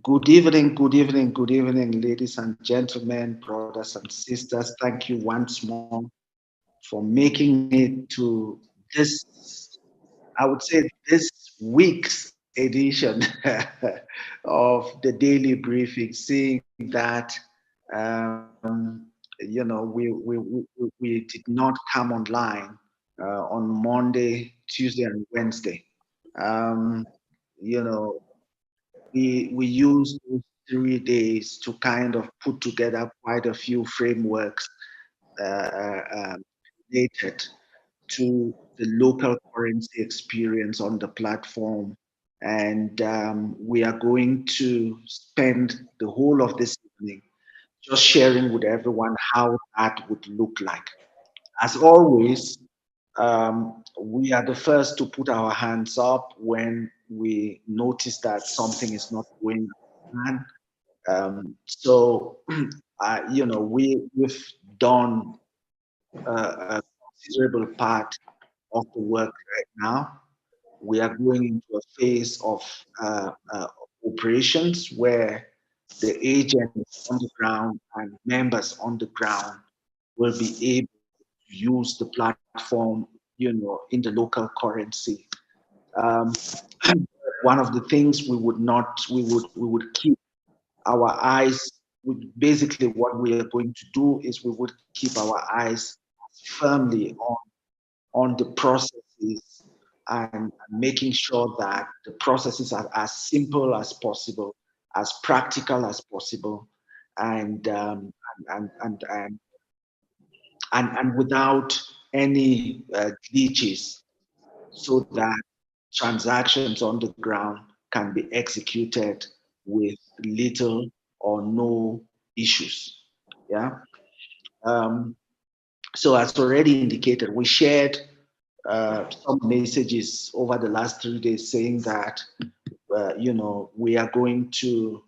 good evening, ladies and gentlemen, brothers and sisters. Thank you once more for making it to this, I would say, this week's edition of the daily briefing. Seeing that, we did not come online on Monday, Tuesday, and Wednesday. Um, you know, we used those 3 days to kind of put together quite a few frameworks related to the local currency experience on the platform. And we are going to spend the whole of this evening just sharing with everyone how that would look like. As always, we are the first to put our hands up when we notice that something is not going as planned. We've done a considerable part of the work right now. We are going into a phase of operations where the agents on the ground and members on the ground will be able to use the platform, in the local currency. Um, One of the things we would not, we would keep our eyes. Basically, what we are going to do is we would keep our eyes firmly on the processes and making sure that the processes are as simple as possible, as practical as possible, and and and and and without any glitches, so that transactions on the ground can be executed with little or no issues. Yeah. Um, so as already indicated, we shared some messages over the last 3 days saying that we are going to,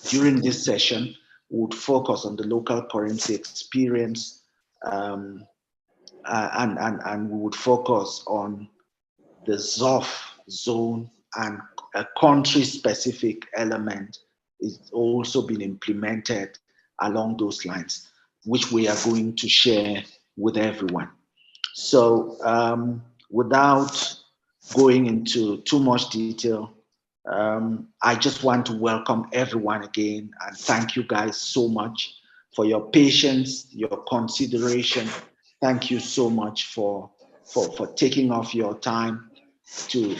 during this session, would focus on the local currency experience, um, and we would focus on the ZOF zone, and a country-specific element is also been implemented along those lines, which we are going to share with everyone. So, without going into too much detail, I just want to welcome everyone again and thank you guys so much for your patience, your consideration. Thank you so much for taking off your time to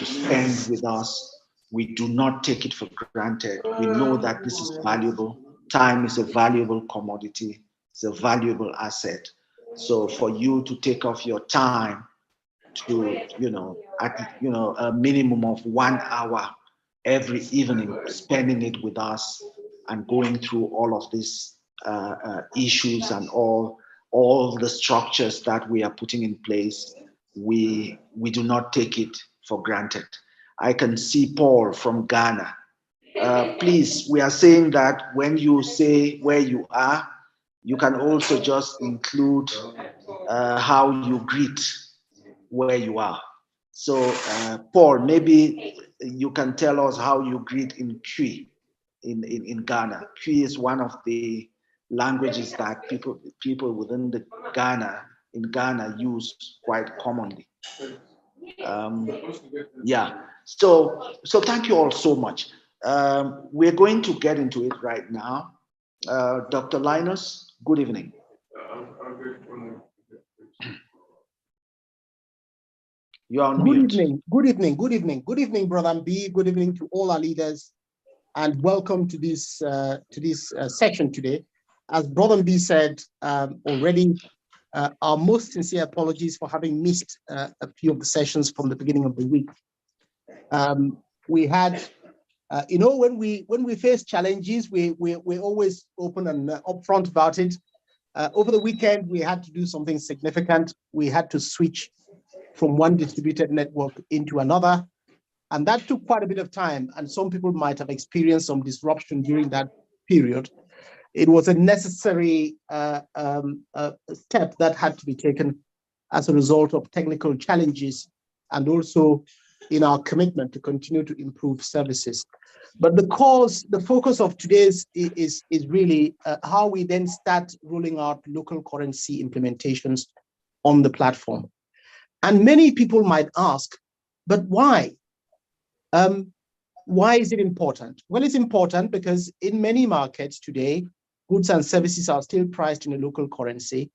spend with us. We do not take it for granted. We know that this is valuable. Time is a valuable commodity, it's a valuable asset. So for you to take off your time to, a minimum of 1 hour every evening, spending it with us and going through all of these issues and all the structures that we are putting in place, we do not take it for granted. I can see Paul from Ghana. Please, we are saying that when you say where you are, you can also just include how you greet where you are. So, Paul, maybe you can tell us how you greet in Twi in Ghana. Twi is one of the languages that people within the Ghana use quite commonly. Um, yeah. So thank you all so much. We're going to get into it right now. Dr. Linus, good evening. You're on Good mute. evening, good evening, good evening, good evening, Brother B. Good evening to all our leaders, and welcome to this session today. As Brother B said already, our most sincere apologies for having missed a few of the sessions from the beginning of the week. We had, when we face challenges, we're always open and upfront about it. Over the weekend, we had to do something significant. We had to switch from one distributed network into another. And that took quite a bit of time. And some people might have experienced some disruption during that period. It was a necessary step that had to be taken as a result of technical challenges and also in our commitment to continue to improve services. But the focus of today's is really how we then start rolling out local currency implementations on the platform. And many people might ask, but why? Why is it important? Well, it's important because in many markets today, goods and services are still priced in a local currency.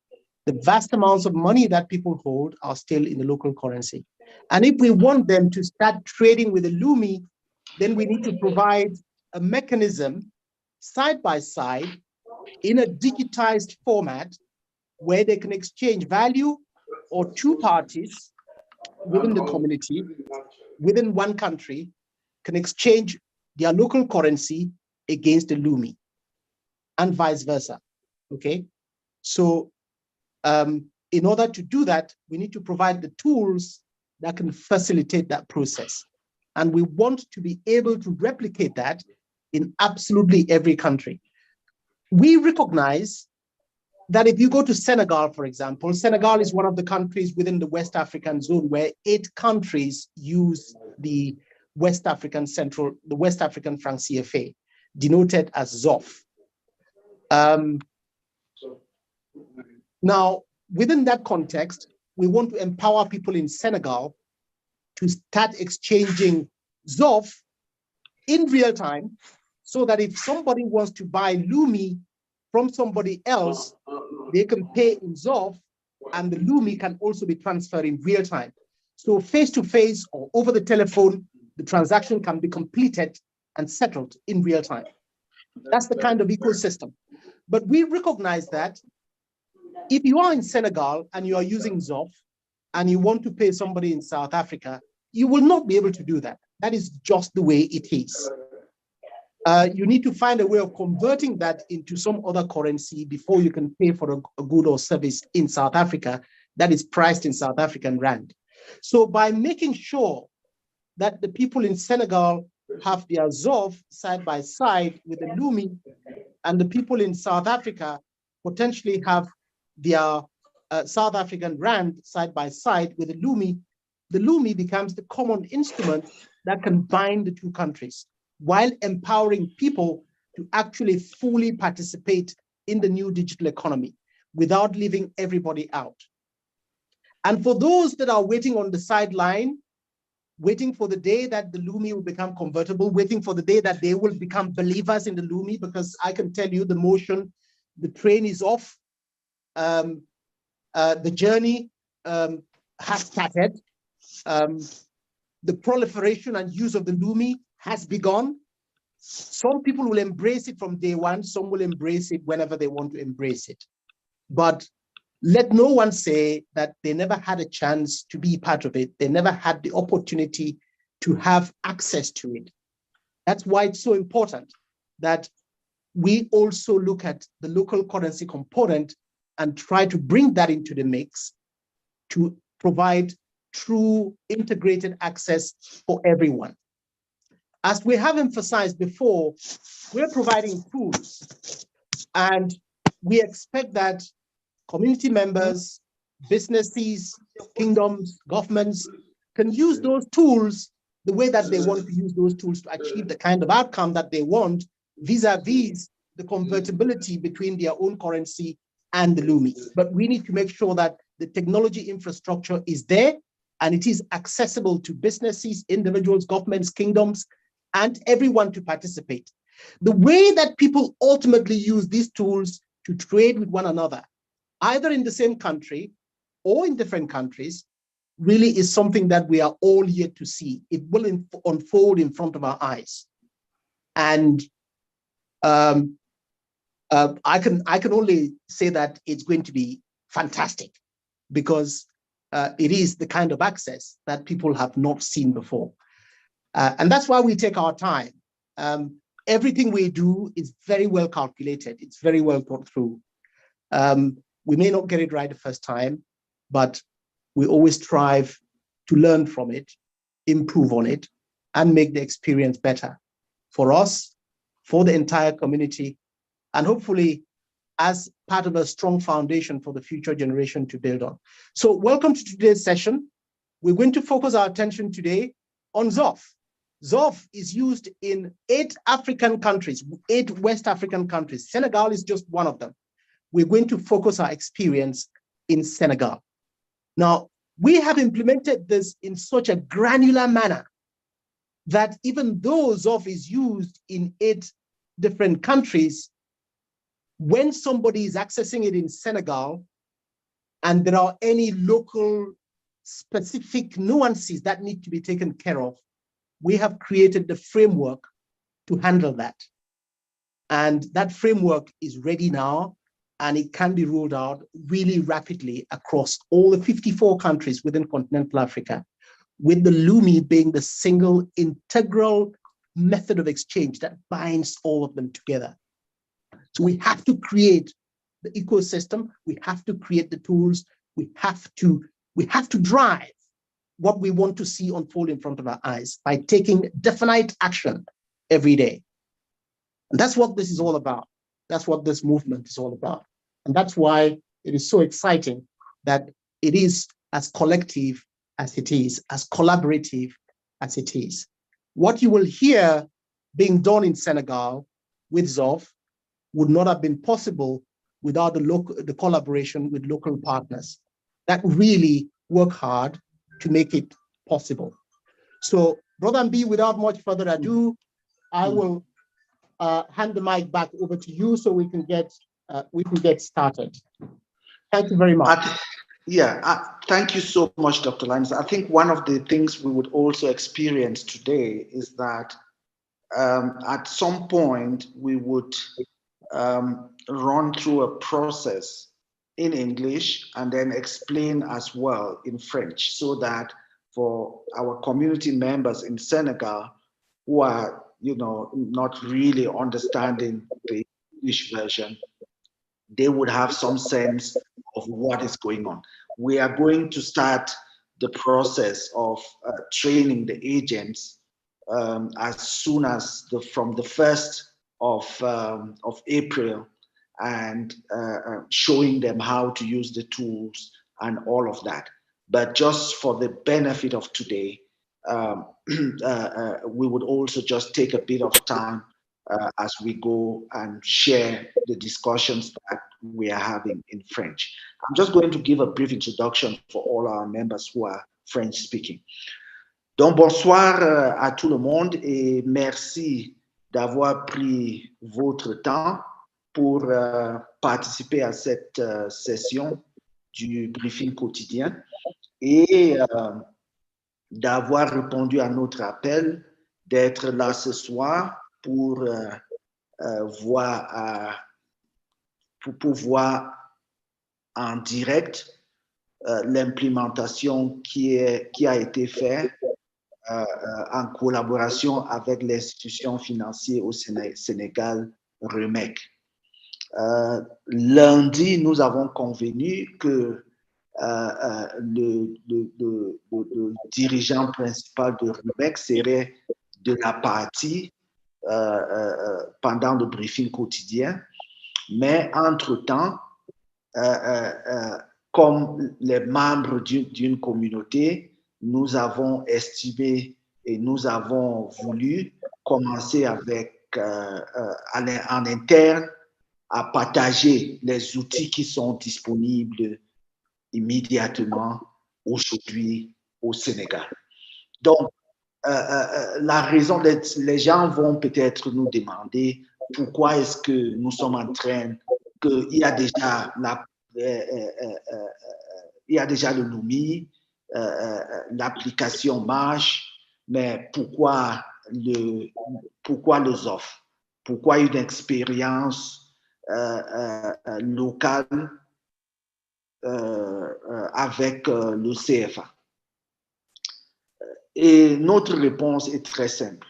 The vast amounts of money that people hold are still in the local currency. And if we want them to start trading with the Lumi, then we need to provide a mechanism side by side in a digitized format where they can exchange value, or two parties within the community, within one country, can exchange their local currency against the Lumi and vice versa, okay? So in order to do that, we need to provide the tools that can facilitate that process. And we want to be able to replicate that in absolutely every country. We recognize that if you go to Senegal, for example, Senegal is one of the countries within the West African zone where 8 countries use the West African franc CFA, denoted as ZOF. Now, within that context, we want to empower people in Senegal to start exchanging ZOF in real time, so that if somebody wants to buy Lumi from somebody else, they can pay in ZOF, and the Lumi can also be transferred in real time. So face-to-face or over the telephone, the transaction can be completed and settled in real time. That's the kind of ecosystem. But we recognize that if you are in Senegal and you are using ZOF and you want to pay somebody in South Africa, you will not be able to do that. That is just the way it is. You need to find a way of converting that into some other currency before you can pay for a good or service in South Africa that is priced in South African rand. So by making sure that the people in Senegal have their ZOF side by side with the Lumi, and the people in South Africa potentially have their South African rand side by side with the Lumi becomes the common instrument that can bind the two countries, while empowering people to actually fully participate in the new digital economy without leaving everybody out. And for those that are waiting on the sideline, waiting for the day that the Lumi will become convertible, waiting for the day that they will become believers in the Lumi, because I can tell you the train is off, the journey has started. The proliferation and use of the Lumi has begun. Some people will embrace it from day one, some will embrace it whenever they want to embrace it. But let no one say that they never had a chance to be part of it. They never had the opportunity to have access to it. That's why it's so important that we also look at the local currency component and try to bring that into the mix to provide true integrated access for everyone. As we have emphasized before, we're providing tools, and we expect that community members, businesses, kingdoms, governments can use those tools the way that they want to use those tools to achieve the kind of outcome that they want vis-a-vis the convertibility between their own currency and the Lumi. But we need to make sure that the technology infrastructure is there and it is accessible to businesses, individuals, governments, kingdoms, and everyone to participate. The way that people ultimately use these tools to trade with one another, either in the same country or in different countries, really is something that we are all yet to see. It will unfold in front of our eyes. And I can only say that it's going to be fantastic, because it is the kind of access that people have not seen before. And that's why we take our time. Everything we do is very well calculated. It's very well thought through. We may not get it right the first time, but we always strive to learn from it, improve on it, and make the experience better for us, for the entire community, and hopefully as part of a strong foundation for the future generation to build on. So welcome to today's session. We're going to focus our attention today on ZOF. ZOF is used in 8 African countries, 8 West African countries. Senegal is just one of them. We're going to focus our experience in Senegal. Now, we have implemented this in such a granular manner that even though ZOF is used in 8 different countries, when somebody is accessing it in Senegal and there are any local specific nuances that need to be taken care of, we have created the framework to handle that. And that framework is ready now, and it can be rolled out really rapidly across all the 54 countries within continental Africa, with the LUMI being the single integral method of exchange that binds all of them together. So we have to create the ecosystem, we have to create the tools, we have to drive what we want to see unfold in front of our eyes by taking definite action every day. And that's what this is all about. That's what this movement is all about. And that's why it is so exciting that it is as collective as it is, as collaborative as it is. What you will hear being done in Senegal with ZOF would not have been possible without the collaboration with local partners that really work hard to make it possible. So, Brother Mbi, without much further ado, I will hand the mic back over to you so we can get started. Thank you very much. Thank you so much, Dr. Linus. I think one of the things we would also experience today is that at some point we would run through a process in English and then explain as well in French, so that for our community members in Senegal who are, not really understanding the English version, they would have some sense of what is going on. We are going to start the process of training the agents as soon as from the 1st of April, and showing them how to use the tools and all of that. But just for the benefit of today, we would also just take a bit of time as we go and share the discussions that we are having in French. I'm just going to give a brief introduction for all our members who are French speaking. Donc, bonsoir à tout le monde et merci d'avoir pris votre temps pour participer à cette session du briefing quotidien et d'avoir répondu à notre appel, d'être là ce soir pour voir en direct l'implémentation qui a été faite en collaboration avec l'institution financière au Sénégal, REMEC. Lundi, nous avons convenu que le dirigeant principal de REMEC serait de la partie pendant le briefing quotidien, mais entre-temps, comme les membres d'une communauté, nous avons estimé et nous avons voulu commencer avec, en interne, à partager les outils qui sont disponibles immédiatement aujourd'hui au Sénégal. Donc, la raison, les gens vont peut-être nous demander pourquoi est-ce que nous sommes en train, qu'il y a déjà le LUMI, l'application marche, mais pourquoi le ZOF? Pourquoi une expérience locale avec le CFA? Et notre réponse est très simple.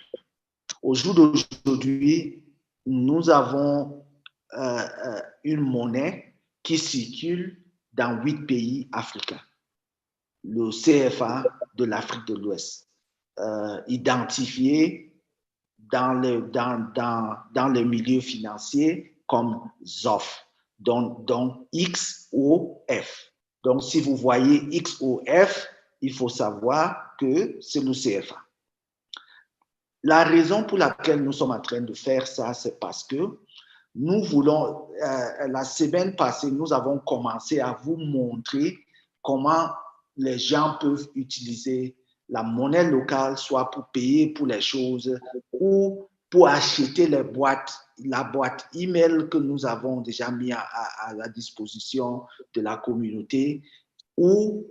Au jour d'aujourd'hui, nous avons une monnaie qui circule dans 8 pays africains. Le CFA de l'Afrique de l'Ouest, identifié dans le milieu financier comme ZOF, donc XOF. Donc, si vous voyez XOF, il faut savoir que c'est le CFA. la raison pour laquelle nous sommes en train de faire ça, c'est parce que nous voulons, la semaine passée, nous avons commencé à vous montrer comment les gens peuvent utiliser la monnaie locale, soit pour payer pour les choses ou pour acheter les boîtes, la boîte email que nous avons déjà mis à la disposition de la communauté, ou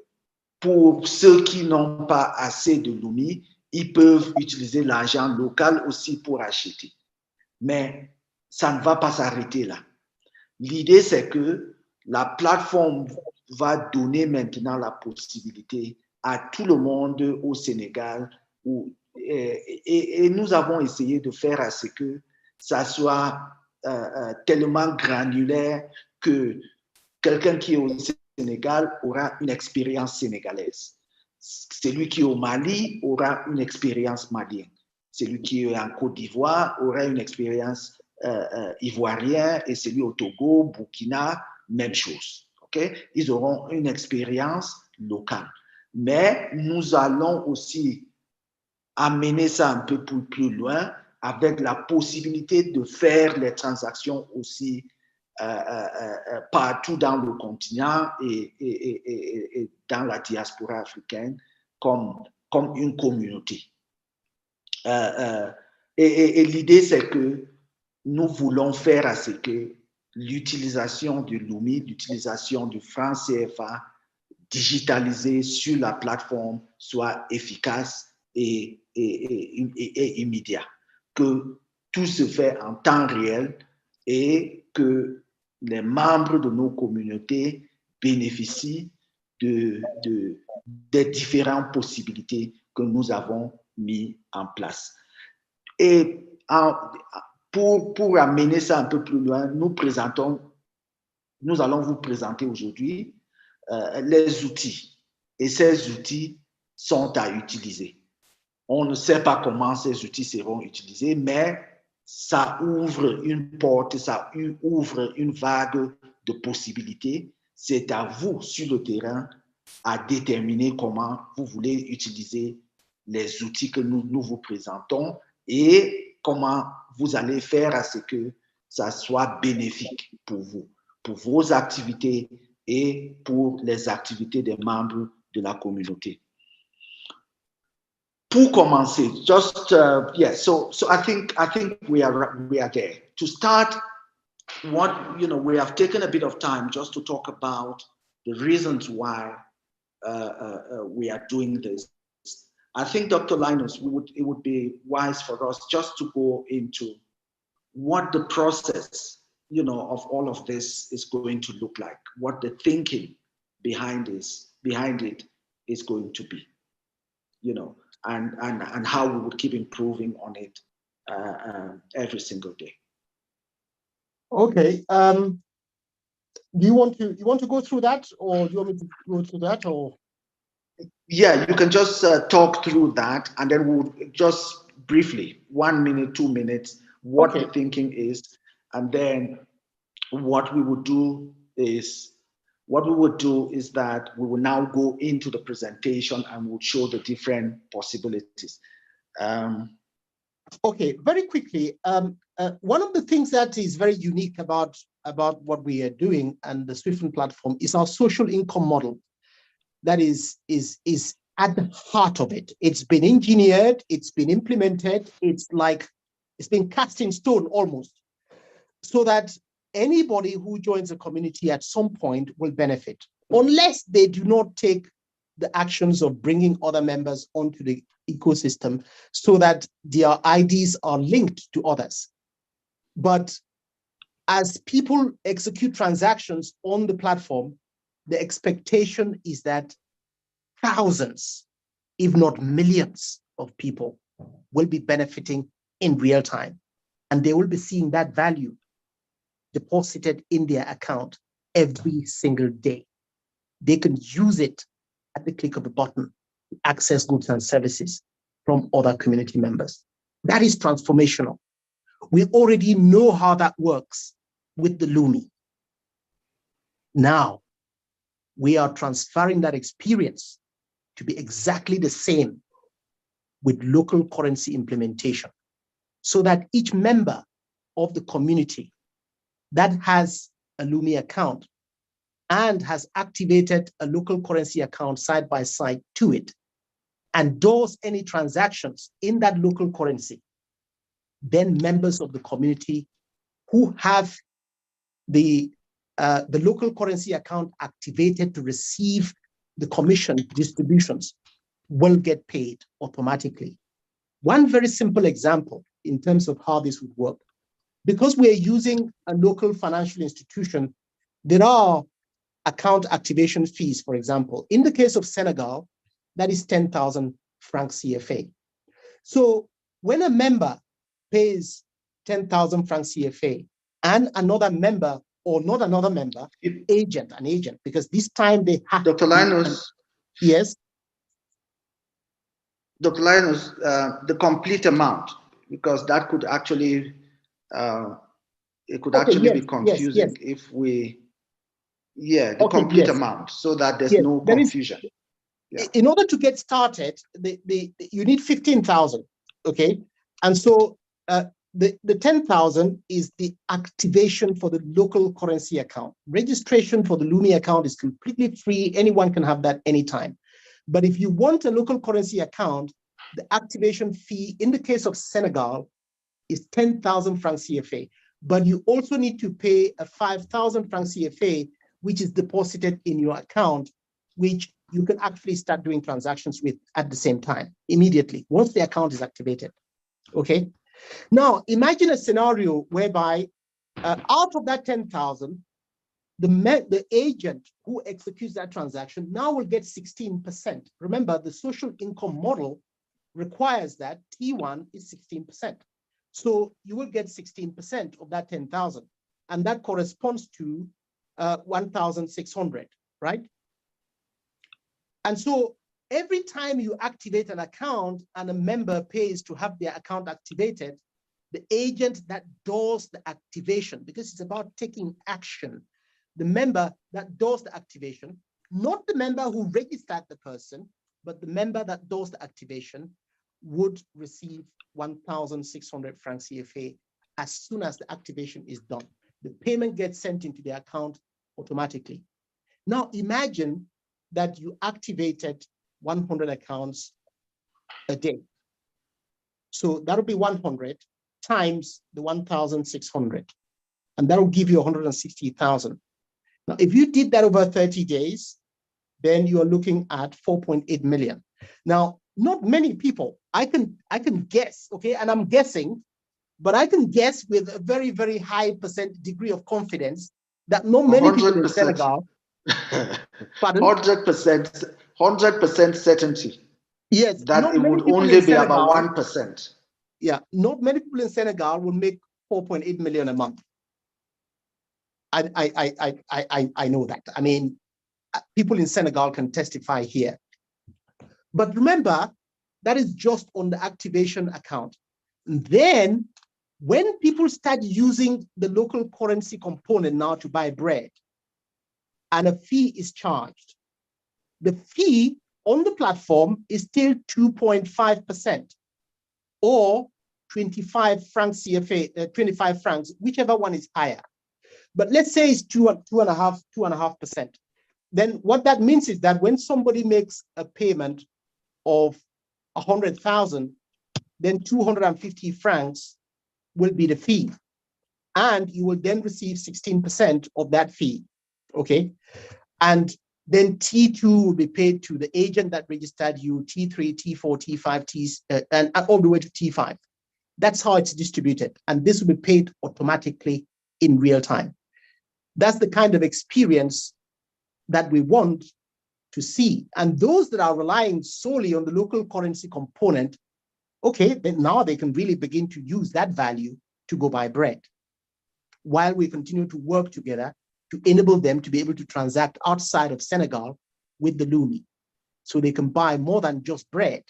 pour ceux qui n'ont pas assez de Lumi, ils peuvent utiliser l'argent local aussi pour acheter. Mais ça ne va pas s'arrêter là. L'idée, c'est que la plateforme va donner maintenant la possibilité à tout le monde au Sénégal, et nous avons essayé de faire à ce que ça soit tellement granulaire que quelqu'un qui est au Sénégal aura une expérience sénégalaise. Celui qui est au Mali aura une expérience malienne. Celui qui est en Côte d'Ivoire aura une expérience ivoirienne, et celui au Togo, Burkina, même chose. Okay? Ils auront une expérience locale. Mais nous allons aussi amener ça un peu plus loin avec la possibilité de faire les transactions aussi partout dans le continent et dans la diaspora africaine comme une communauté. Et l'idée, c'est que nous voulons faire à ce que l'utilisation du Lumi, l'utilisation du franc CFA digitalisé sur la plateforme soit efficace et immédiat. Que tout se fait en temps réel et que les membres de nos communautés bénéficient des différentes possibilités que nous avons mis en place. Et pour amener ça un peu plus loin, nous allons vous présenter aujourd'hui les outils. Et ces outils sont à utiliser. On ne sait pas comment ces outils seront utilisés, mais ça ouvre une porte, ça ouvre une vague de possibilités. C'est à vous, sur le terrain, à déterminer comment vous voulez utiliser les outils que nous vous présentons et comment vous allez faire à ce que ça soit bénéfique pour vous, pour vos activités et pour les activités des membres de la communauté. Pour commencer, just so I think we are there. To start, we have taken a bit of time just to talk about the reasons why we are doing this. I think, Dr. Linus, it would be wise for us just to go into what the process, of all of this is going to look like, what the thinking behind it is going to be, and how we would keep improving on it every single day. Okay. Do you want to go through that, or do you want me to go through that, or? Yeah, you can just talk through that, and then we'll just briefly, 1 minute, 2 minutes, what the thinking is, and then what we would do is that we will now go into the presentation and we'll show the different possibilities. Okay, very quickly. One of the things that is very unique about what we are doing and the Swiftn platform is our social income model. That is at the heart of it. It's been engineered, it's been implemented, it's been cast in stone almost, so that anybody who joins a community at some point will benefit, unless they do not take the actions of bringing other members onto the ecosystem so that their IDs are linked to others. But as people execute transactions on the platform, the expectation is that thousands, if not millions of people will be benefiting in real time, and they will be seeing that value deposited in their account every single day. They can use it at the click of a button to access goods and services from other community members. That is transformational. We already know how that works with the Lumi. Now, we are transferring that experience to be exactly the same with local currency implementation, so that each member of the community that has a Lumi account and has activated a local currency account side by side to it and does any transactions in that local currency, then members of the community who have the local currency account activated to receive the commission distributions will get paid automatically. One very simple example in terms of how this would work, because we're using a local financial institution, there are account activation fees, for example. In the case of Senegal, that is 10,000 francs CFA. So when a member pays 10,000 francs CFA and another member, or not another member, an agent, because this time they have Dr. Linus. Yes. Dr. Linus, the complete amount, because that could actually, it could actually be confusing if we, the complete amount, so that there's no confusion. In order to get started, you need 15,000, okay? And so the 10,000 is the activation for the local currency account. Registration for the Lumi account is completely free. Anyone can have that anytime. But if you want a local currency account, the activation fee in the case of Senegal is 10,000 francs CFA. But you also need to pay a 5,000 francs CFA, which is deposited in your account, which you can actually start doing transactions with at the same time, immediately, once the account is activated, okay? Now, imagine a scenario whereby out of that 10,000, the agent who executes that transaction now will get 16%. Remember, the social income model requires that T1 is 16%. So you will get 16% of that 10,000, and that corresponds to 1,600, right? And so every time you activate an account and a member pays to have their account activated, the agent that does the activation, because it's about taking action, the member that does the activation, not the member who registered the person, but the member that does the activation would receive 1,600 francs CFA as soon as the activation is done. The payment gets sent into the account automatically. Now imagine that you activated 100 accounts a day. So that'll be 100 times the 1,600, and that'll give you 160,000. Now, if you did that over 30 days, then you are looking at 4.8 million. Now, not many people, I can guess, okay, and I'm guessing, but I can guess with a very, very high degree of confidence that not many 100%. People in Senegal. 100% certainty. Yes, that it would only be about 1%. Yeah, not many people in Senegal will make 4.8 million a month. I know that. I mean, people in Senegal can testify here. But remember, that is just on the activation account. And then when people start using the local currency component now to buy bread, and a fee is charged, the fee on the platform is still 2.5% or 25 francs CFA, 25 francs, whichever one is higher. But let's say it's 2.5%. Then what that means is that when somebody makes a payment of 100,000, then 250 francs will be the fee. And you will then receive 16% of that fee, okay? And then T2 will be paid to the agent that registered you, T3, T4, T5, and all the way to T5. That's how it's distributed. And this will be paid automatically in real time. That's the kind of experience that we want to see. And those that are relying solely on the local currency component, okay, then now they can really begin to use that value to go buy bread, while we continue to work together to enable them to be able to transact outside of Senegal with the Lumi. So they can buy more than just bread,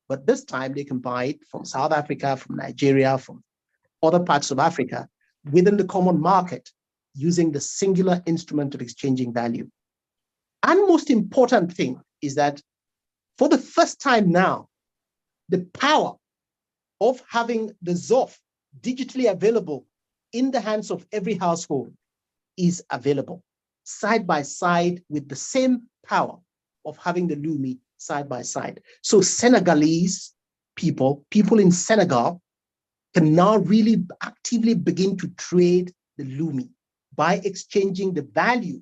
but this time they can buy it from South Africa, from Nigeria, from other parts of Africa within the common market using the singular instrument of exchanging value. And most important thing is that for the first time now, the power of having the ZOF digitally available in the hands of every household is available side by side with the same power of having the Lumi side by side. So Senegalese people in Senegal can now really actively begin to trade the Lumi by exchanging the value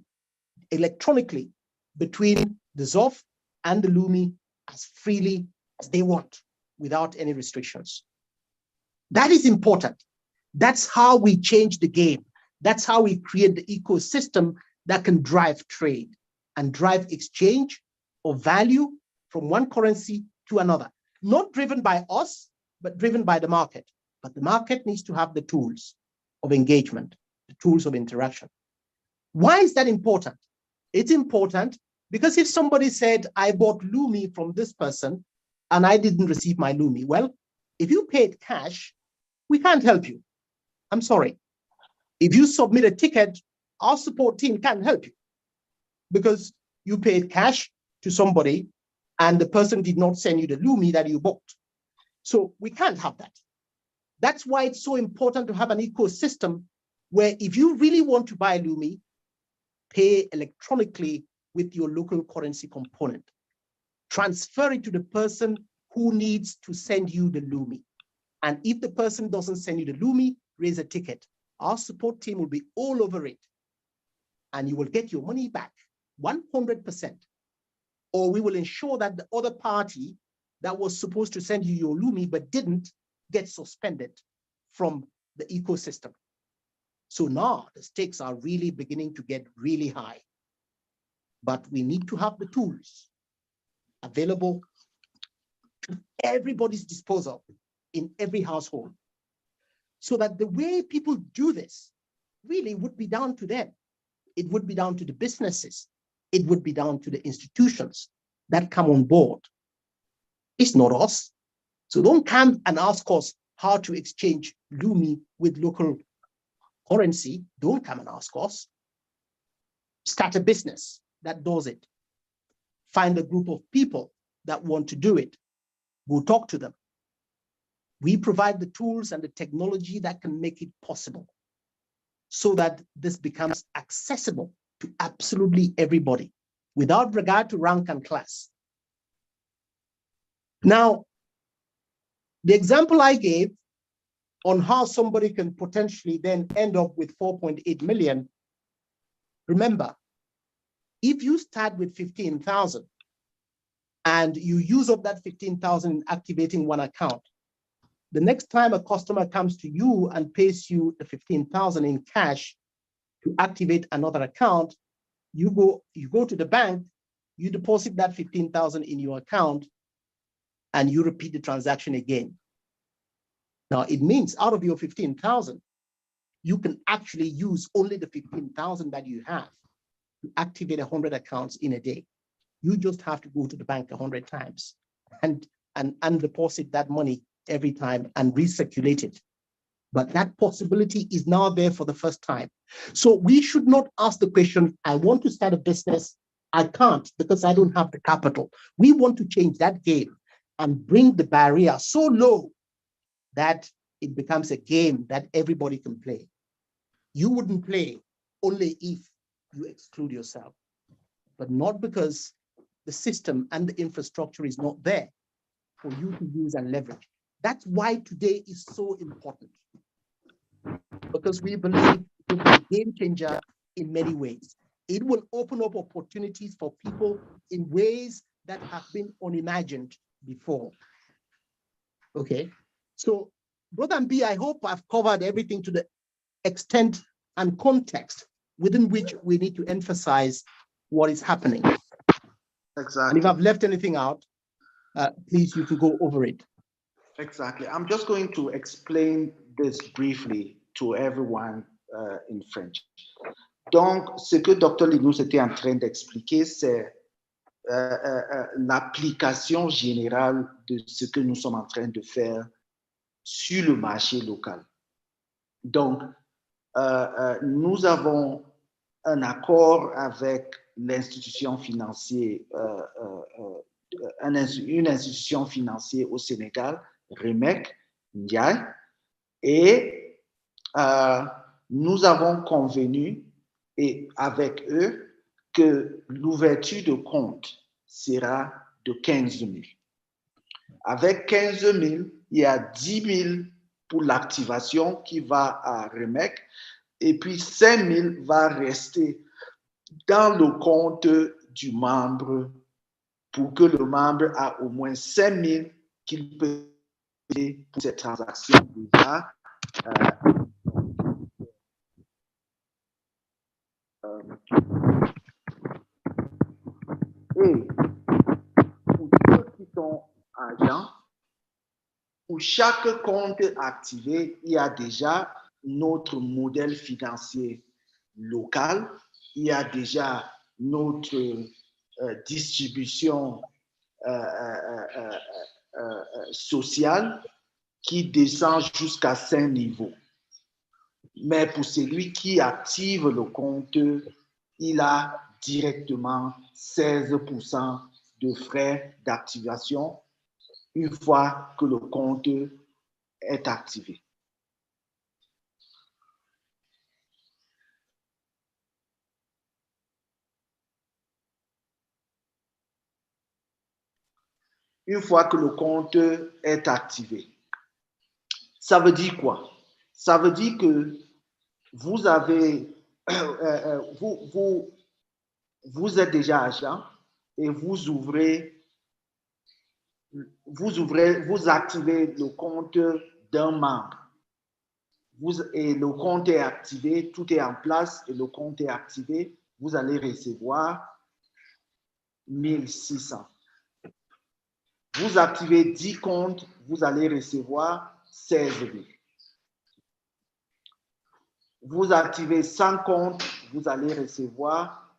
electronically between the ZOF and the Lumi as freely as they want without any restrictions. That is important. That's how we change the game. That's how we create the ecosystem that can drive trade and drive exchange of value from one currency to another, not driven by us, but driven by the market. But the market needs to have the tools of engagement, the tools of interaction. Why is that important? It's important because if somebody said, I bought Lumi from this person and I didn't receive my Lumi, well, if you paid cash, we can't help you. I'm sorry. If you submit a ticket, our support team can't help you because you paid cash to somebody and the person did not send you the Lumi that you bought. So we can't have that. That's why it's so important to have an ecosystem where if you really want to buy Lumi, pay electronically with your local currency component. Transfer it to the person who needs to send you the Lumi. And if the person doesn't send you the Lumi, raise a ticket. Our support team will be all over it. And you will get your money back 100%. Or we will ensure that the other party that was supposed to send you your Lumi but didn't get suspended from the ecosystem. So now the stakes are really beginning to get really high. But we need to have the tools available to everybody's disposal in every household, so that the way people do this really would be down to them. It would be down to the businesses. It would be down to the institutions that come on board. It's not us. So don't come and ask us how to exchange Lumi with local currency. Don't come and ask us. Start a business that does it. Find a group of people that want to do it. Go talk to them. We provide the tools and the technology that can make it possible so that this becomes accessible to absolutely everybody without regard to rank and class. Now, the example I gave on how somebody can potentially then end up with 4.8 million, remember, if you start with 15,000 and you use up that 15,000 in activating one account, the next time a customer comes to you and pays you the 15,000 in cash to activate another account, you go to the bank, you deposit that 15,000 in your account, and you repeat the transaction again. Now, it means out of your 15,000, you can actually use only the 15,000 that you have to activate 100 accounts in a day. You just have to go to the bank 100 times and deposit that money every time and recirculate it. But that possibility is now there for the first time. So we should not ask the question, I want to start a business. I can't because I don't have the capital. We want to change that game and bring the barrier so low that it becomes a game that everybody can play. You wouldn't play only if you exclude yourself, but not because the system and the infrastructure is not there for you to use and leverage. That's why today is so important, because we believe it will be a game changer in many ways. It will open up opportunities for people in ways that have been unimagined before. Okay, so Brother B, I hope I've covered everything to the extent and context within which we need to emphasize what is happening. Exactly. And if I've left anything out, please, you can go over it. Exactly. I'm just going to explain this briefly to everyone in French. Donc, ce que Dr. Linus était en train d'expliquer, c'est l'application générale de ce que nous sommes en train de faire sur le marché local. Donc, nous avons un accord avec l'institution financière une institution financière au Sénégal, REMEC, Ndiaye, et nous avons convenu avec eux que l'ouverture de compte sera de 15 000. Avec 15 000, il y a 10 000 pour l'activation qui va à REMEC, et puis 5 000 va rester dans le compte du membre pour que le membre a au moins 5 000 qu'il peut payer pour cette transaction déjà. Et pour ceux qui sont agents, pour chaque compte activé, il y a déjà notre modèle financier local, il y a déjà notre distribution sociale qui descend jusqu'à 5 niveaux. Mais pour celui qui active le compte, il a directement 16% de frais d'activation une fois que le compte est activé. Une fois que le compte est activé, ça veut dire quoi? Ça veut dire que vous avez, vous êtes déjà agent et vous activez le compte d'un membre. Et le compte est activé, tout est en place et le compte est activé, vous allez recevoir 1600. Vous activez 10 comptes, vous allez recevoir 16 000. Vous activez 100 comptes, vous allez recevoir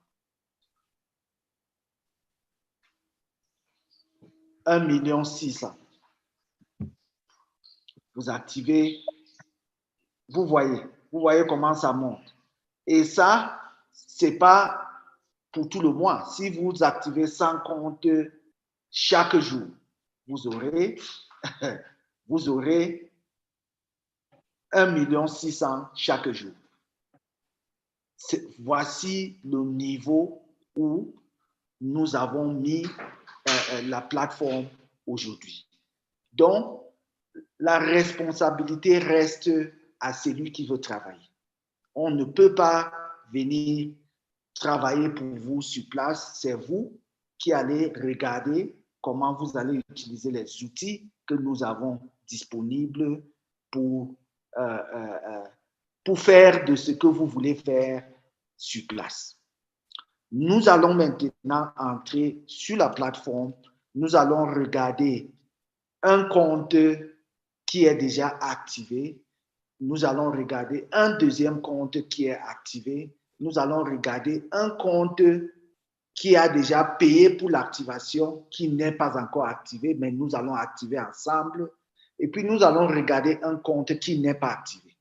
1 600 000. Vous activez, vous voyez comment ça monte. Et ça, ce n'est pas pour tout le mois. Si vous activez 100 comptes chaque jour, vous aurez 1 600 000 chaque jour. Voici le niveau où nous avons mis la plateforme aujourd'hui. Donc, la responsabilité reste à celui qui veut travailler. On ne peut pas venir travailler pour vous sur place. C'est vous qui allez regarder comment vous allez utiliser les outils que nous avons disponibles pour faire de ce que vous voulez faire sur place. Nous allons maintenant entrer sur la plateforme. Nous allons regarder un compte qui est déjà activé. Nous allons regarder un deuxième compte qui est activé. Nous allons regarder un compte qui a déjà payé pour l'activation, qui n'est pas encore activé, mais nous allons activer ensemble. Et puis, nous allons regarder un compte qui n'est pas activé.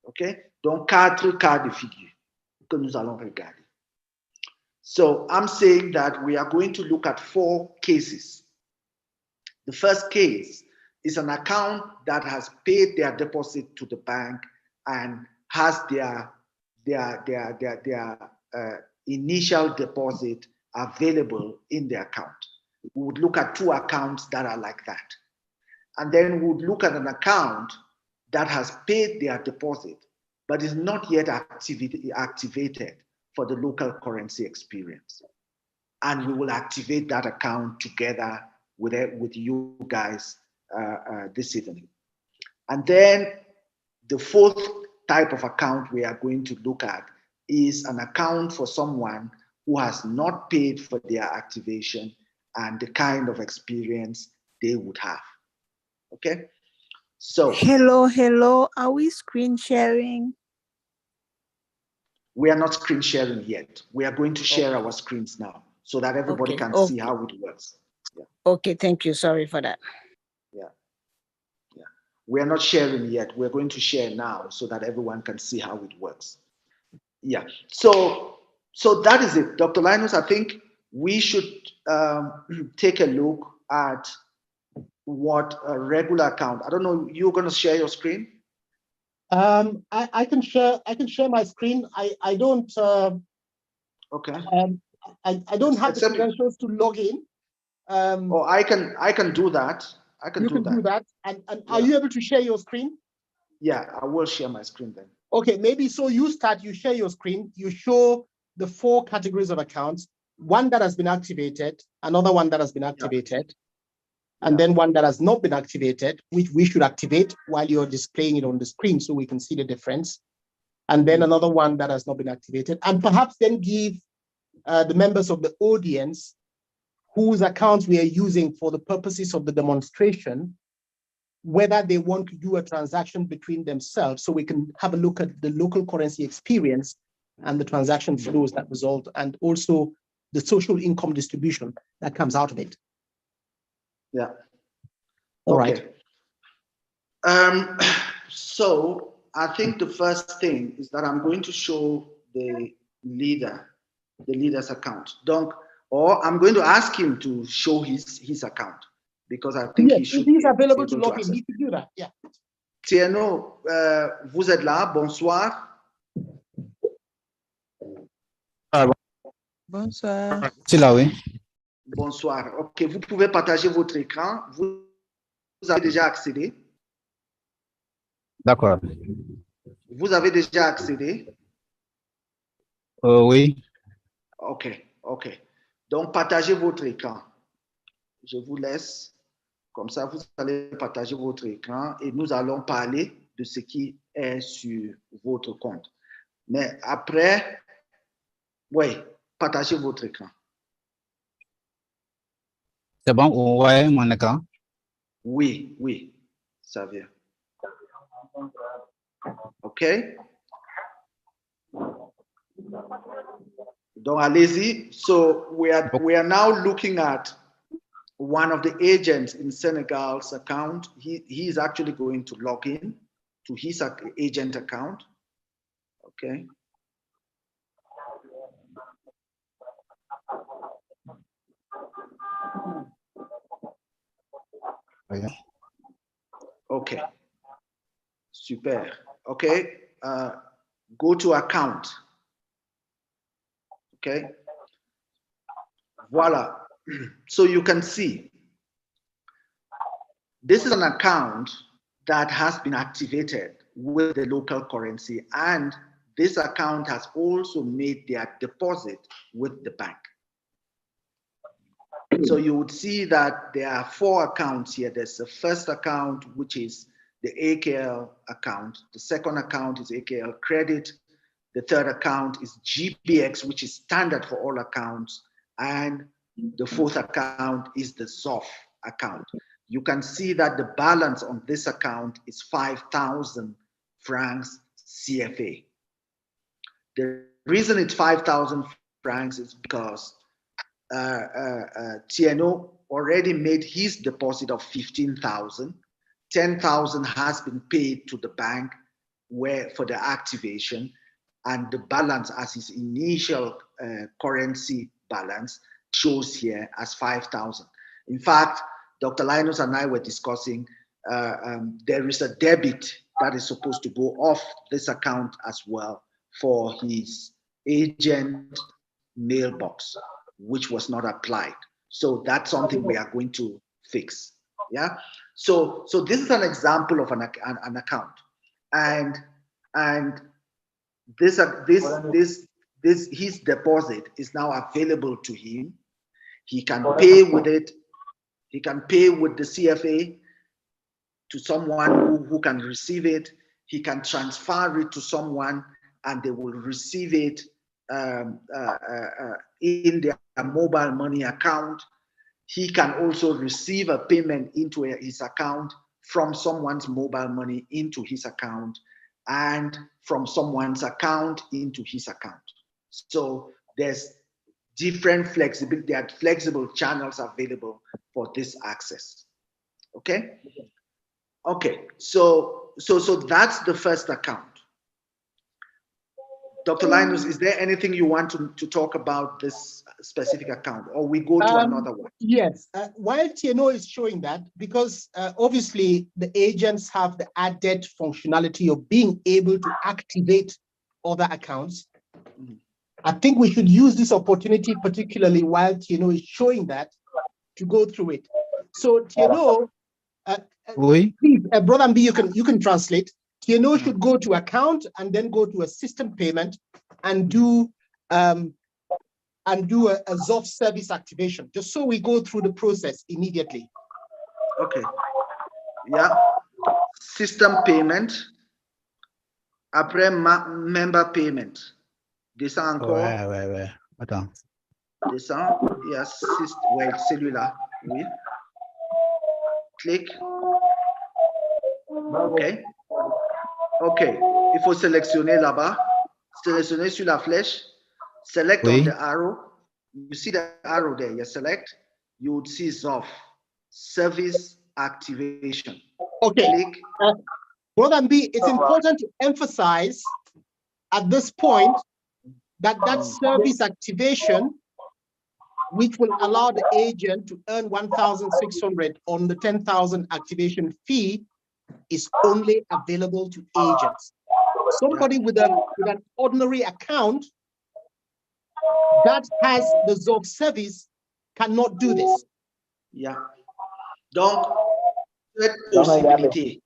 OK? Donc, 4 cas de figure que nous allons regarder. So, I'm saying that we are going to look at 4 cases. The first case is an account that has paid their deposit to the bank and has their initial deposit available in the account. We would look at 2 accounts that are like that. And then we would look at an account that has paid their deposit, but is not yet activated for the local currency experience. And we will activate that account together with you guys this evening. And then the 4th type of account we are going to look at is an account for someone who has not paid for their activation and the kind of experience they would have. Okay? So hello. Are we screen sharing? We are not screen sharing yet. We are going to share our screens now so that everybody can see how it works. Yeah. Okay, thank you. Sorry for that. Yeah. We are not sharing yet. We're going to share now so that everyone can see how it works. Yeah. So that is it. Dr. Linus, I think we should take a look at what a regular account. I don't know, you're going to share your screen? I can share my screen. I don't Okay. I don't have the Except, credentials to log in. oh, I can do that. I can you do can that. do that. And Yeah. are you able to share your screen? Yeah, I will share my screen then. Okay, maybe so you start, you share your screen, you show the 4 categories of accounts, one that has been activated, another one that has been activated, and then one that has not been activated, which we should activate while you're displaying it on the screen so we can see the difference. And then another one that has not been activated, and perhaps then give the members of the audience whose accounts we are using for the purposes of the demonstration, whether they want to do a transaction between themselves, so we can have a look at the local currency experience and the transaction flows that result, and also the social income distribution that comes out of it. Yeah. All okay. right. So I think the first thing is that I'm going to show the leader's account. Donc, or I'm going to ask him to show his account, because I think Yes, he should. if he's available to able log in, he could do that. Yeah. Tierno, vous êtes là? Bonsoir. Bonsoir. C'est là, oui. Bonsoir. Ok, vous pouvez partager votre écran. Vous avez déjà accédé? D'accord. Vous avez déjà accédé? Oui. Ok, ok. Donc, partagez votre écran. Je vous laisse. Comme ça, vous allez partager votre écran et nous allons parler de ce qui est sur votre compte. Mais après, oui, partagez votre écran. C'est bon, vous voyez mon écran? Oui, oui, ça vient. OK? Donc, allez-y. So, we are now looking at one of the agents in Senegal's account. He is actually going to log in to his agent account. Okay. Okay. Super. Okay. Go to account. Okay. Voila. So you can see this is an account that has been activated with the local currency, and this account has also made their deposit with the bank. So you would see that there are 4 accounts here. There's the first account, which is the AKL account. The second account is AKL credit. The third account is GPX, which is standard for all accounts. And the fourth account is the ZOF account. You can see that the balance on this account is 5,000 francs CFA. The reason it's 5,000 francs is because TNO already made his deposit of 15,000. 10,000 has been paid to the bank for the activation, and the balance as his initial currency balance shows here as 5,000. In fact, Dr. Linus and I were discussing there is a debit that is supposed to go off this account as well for his agent mailbox, which was not applied. So that's something we are going to fix. Yeah. So this is an example of an account, and this his deposit is now available to him. He can pay with it. He can pay with the CFA to someone who can receive it. He can transfer it to someone, and they will receive it in their mobile money account. He can also receive a payment into his account from someone's mobile money into his account, and from someone's account into his account. So there's different flexibility, there are flexible channels available for this access. Okay? Okay, so that's the first account. Dr. Linus, is there anything you want to talk about this specific account, or we go to another one? Yes, while TNO is showing that, because obviously the agents have the added functionality of being able to activate other accounts, I think we should use this opportunity, particularly while TNO is showing that, to go through it. So TNO, Oui. please, Brother Mbi, you can translate. TNO should go to account and then go to a system payment and do a ZOF service activation, just so we go through the process immediately. Okay. Yeah. System payment. Après, member payment. Descend encore. Ouais. Attends. Descend. Yes. Ouais, celui-là. Oui. Clique. OK. OK. Il faut sélectionner là-bas. Sélectionner sur la flèche. Select on the arrow. You see the arrow there. You select. You would see ZOF. Service activation. Okay. Click. Brother Mbi, it's important to emphasize at this point that service activation, which will allow the agent to earn 1,600 on the 10,000 activation fee, is only available to agents. Somebody with an ordinary account that has the ZOF service cannot do this. Yeah. Donc, cette possibilité.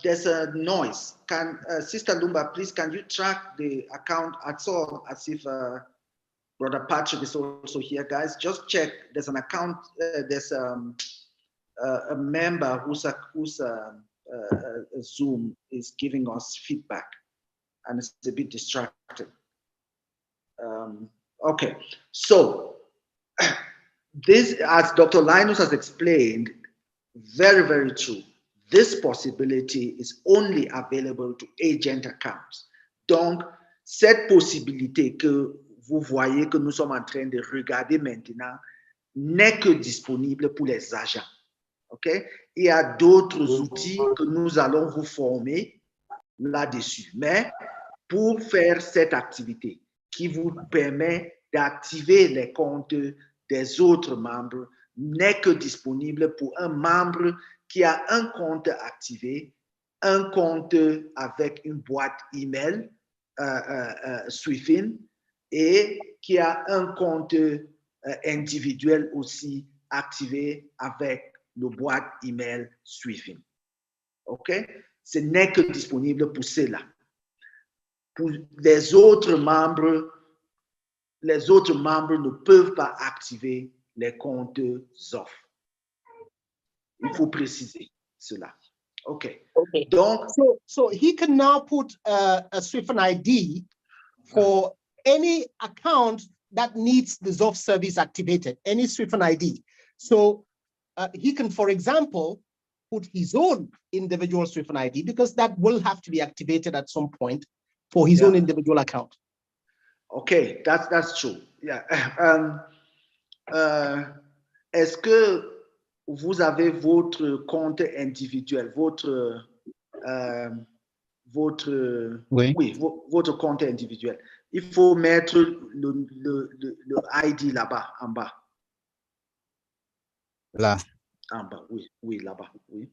There's a noise. Can Sister Lumba, please, can you track the account at all, as if Brother Patrick is also here, guys? Just check. There's an account. There's a member whose Zoom is giving us feedback, and it's a bit distracting. Okay, so this, as Dr. Linus has explained, very, very true. This possibility is only available to agent accounts. Donc, cette possibilité que vous voyez que nous sommes en train de regarder maintenant n'est que disponible pour les agents. OK? Il y a d'autres outils que nous allons vous former là-dessus. Mais pour faire cette activité qui vous permet d'activer les comptes des autres membres, n'est que disponible pour un membre qui a un compte activé, un compte avec une boîte email Swift-in, et qui a un compte individuel aussi activé avec le boîte email Swift-in. OK? Ce n'est que disponible pour cela. Pour les autres membres ne peuvent pas activer les comptes ZOF. Il faut préciser cela. Okay. Donc, so he can now put a Swift-in ID for any account that needs the ZOF service activated, any Swift-in ID. So he can, for example, put his own individual Swift-in ID, because that will have to be activated at some point for his own individual account. Okay, that's true. Yeah. Est-ce que vous avez votre compte individuel, votre compte individuel? Il faut mettre le ID là-bas, en bas. Là. En bas, oui, là-bas, oui.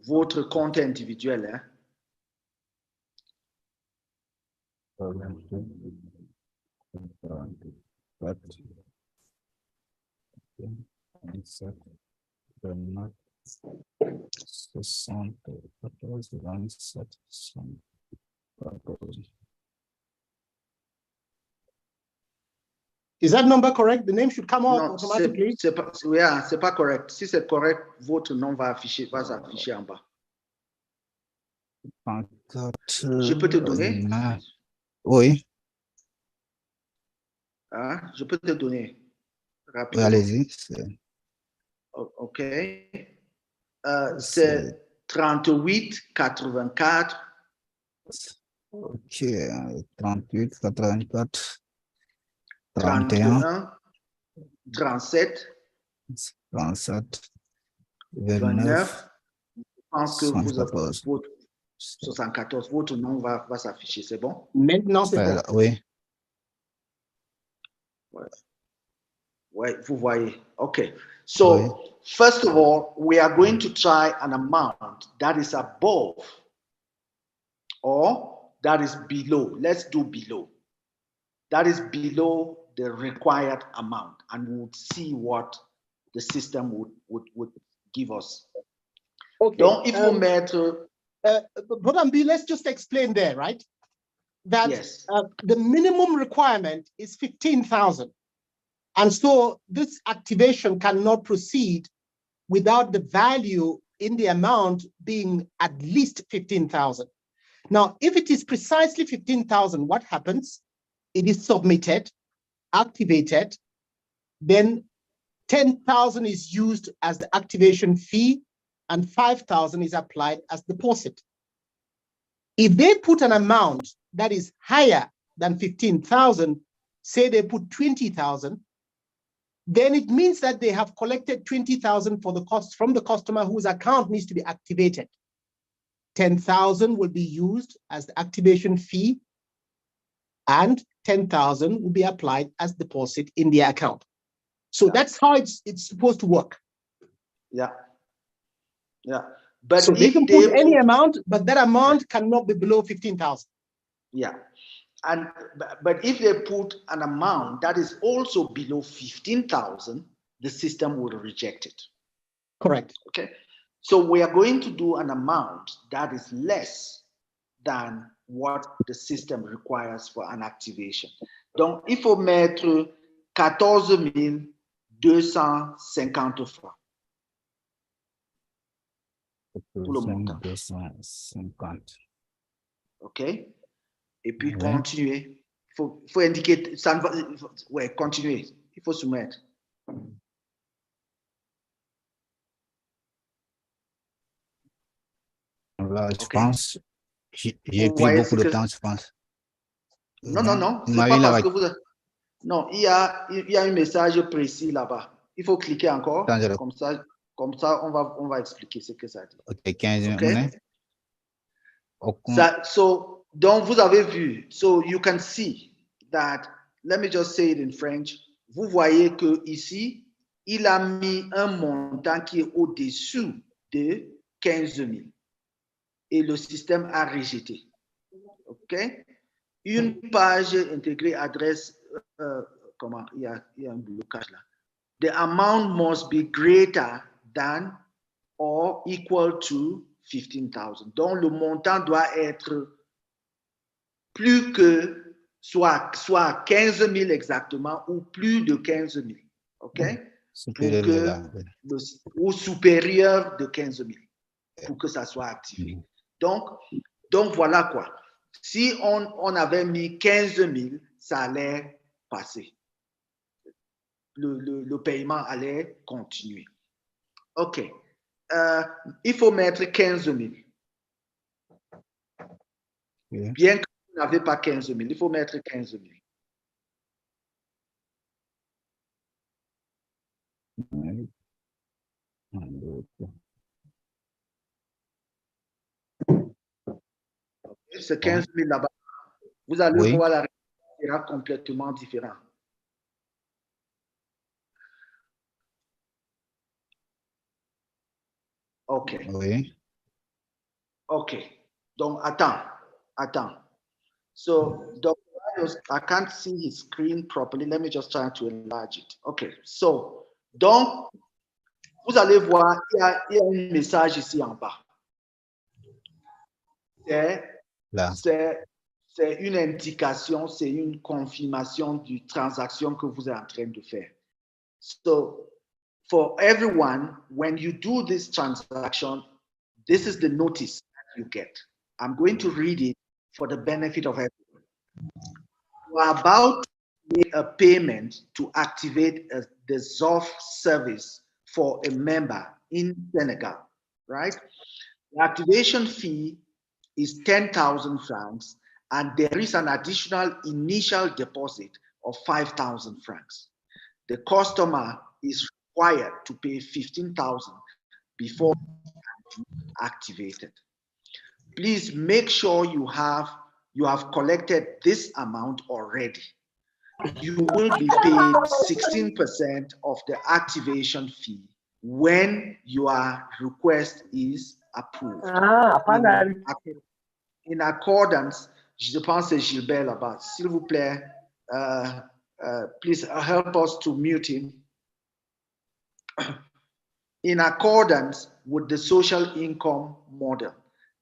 Votre compte individuel, hein? Is that number correct? The name should come up automatically. C'est pas correct. Si c'est correct, votre nom va s'afficher en bas. Je peux te donner? Oui. Hein? Je peux te donner rapidement. Oui, allez-y. OK. C'est 38 84. OK. 38 84 31 37 29 pense que vous avez 74. votre 74, votre nom va s'afficher, c'est bon? Maintenant, c'est bon. Oui. Ouais, vous voyez. Okay. So, first of all, we are going to try an amount that is above or that is below. Let's do below. That is below the required amount, and we would see what the system would give us. Okay. Donc, il faut mettre. Brother B, let's just explain there, right? That Yes. The minimum requirement is 15,000. And so this activation cannot proceed without the value in the amount being at least 15,000. Now, if it is precisely 15,000, what happens? It is submitted, activated, then 10,000 is used as the activation fee and 5,000 is applied as deposit. If they put an amount that is higher than 15,000, say they put 20,000, then it means that they have collected 20,000 for the cost from the customer whose account needs to be activated. 10,000 will be used as the activation fee and 10,000 will be applied as deposit in their account. So that's how it's supposed to work. Yeah. Yeah. But so they can put any amount, but that amount cannot be below 15,000. Yeah. And but if they put an amount that is also below 15,000, the system will reject it. Correct. Okay. So we are going to do an amount that is less than what the system requires for an activation. Donc, il faut mettre 14 250 francs pour le montant. 250. OK? Et puis, continuer. Il faut indiquer, ça ne va, ouais, continuer. Il faut soumettre. Là, je pense, j'ai pris beaucoup de temps, je pense. Non, non, non. C'est pas parce que vous... Non, il y a un message précis là-bas. Il faut cliquer encore. Comme ça, on va expliquer ce que ça dit. OK, 15 minutes. So, donc, vous avez vu. So, you can see that, let me just say it in French. Vous voyez que ici, il a mis un montant qui est au-dessus de 15 000. Et le système a rejeté. OK? Une page intégrée adresse, comment, il y a un blocage là. The amount must be greater than or equal to 15,000. Donc, le montant doit être plus que, soit 15 000 exactement, ou plus de 15 000. OK? Ou supérieur de 15 000 pour que ça soit activé. Donc voilà quoi. Si on avait mis 15 000, ça allait passer. Le paiement allait continuer. OK. Il faut mettre 15 000. Bien que vous n'avez pas 15 000, il faut mettre 15 000. C'est 15 000 là-bas. Vous allez voir la réponse sera complètement différente. OK. Oui. OK. Donc, attends. So, I can't see his screen properly. Let me just try to enlarge it. OK. So, donc, vous allez voir, il y a un message ici en bas. C'est une indication, c'est une confirmation du transaction que vous êtes en train de faire. So, for everyone, when you do this transaction, this is the notice that you get. I'm going to read it for the benefit of everyone. You are about to make a payment to activate the ZOF service for a member in Senegal, right? The activation fee is 10,000 francs, and there is an additional initial deposit of 5,000 francs. The customer is required to pay 15,000 before activated. Please make sure you have collected this amount already. You will be paid 16% of the activation fee when your request is approved. In accordance, je pense que c'est Gilbert là-bas. S'il vous plaît, please help us to mute him. In accordance with the social income model,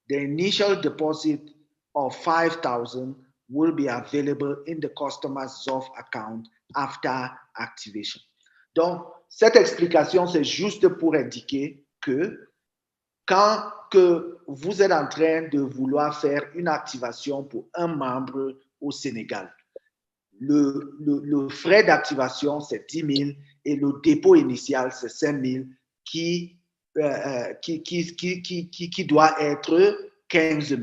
the initial deposit of 5,000 will be available in the customer's ZOF account after activation. Donc, cette explication, c'est juste pour indiquer que quand que vous êtes en train de vouloir faire une activation pour un membre au Sénégal, le frais d'activation, c'est 10 000 et le dépôt initial, c'est 5 000 qui doit être 15 000.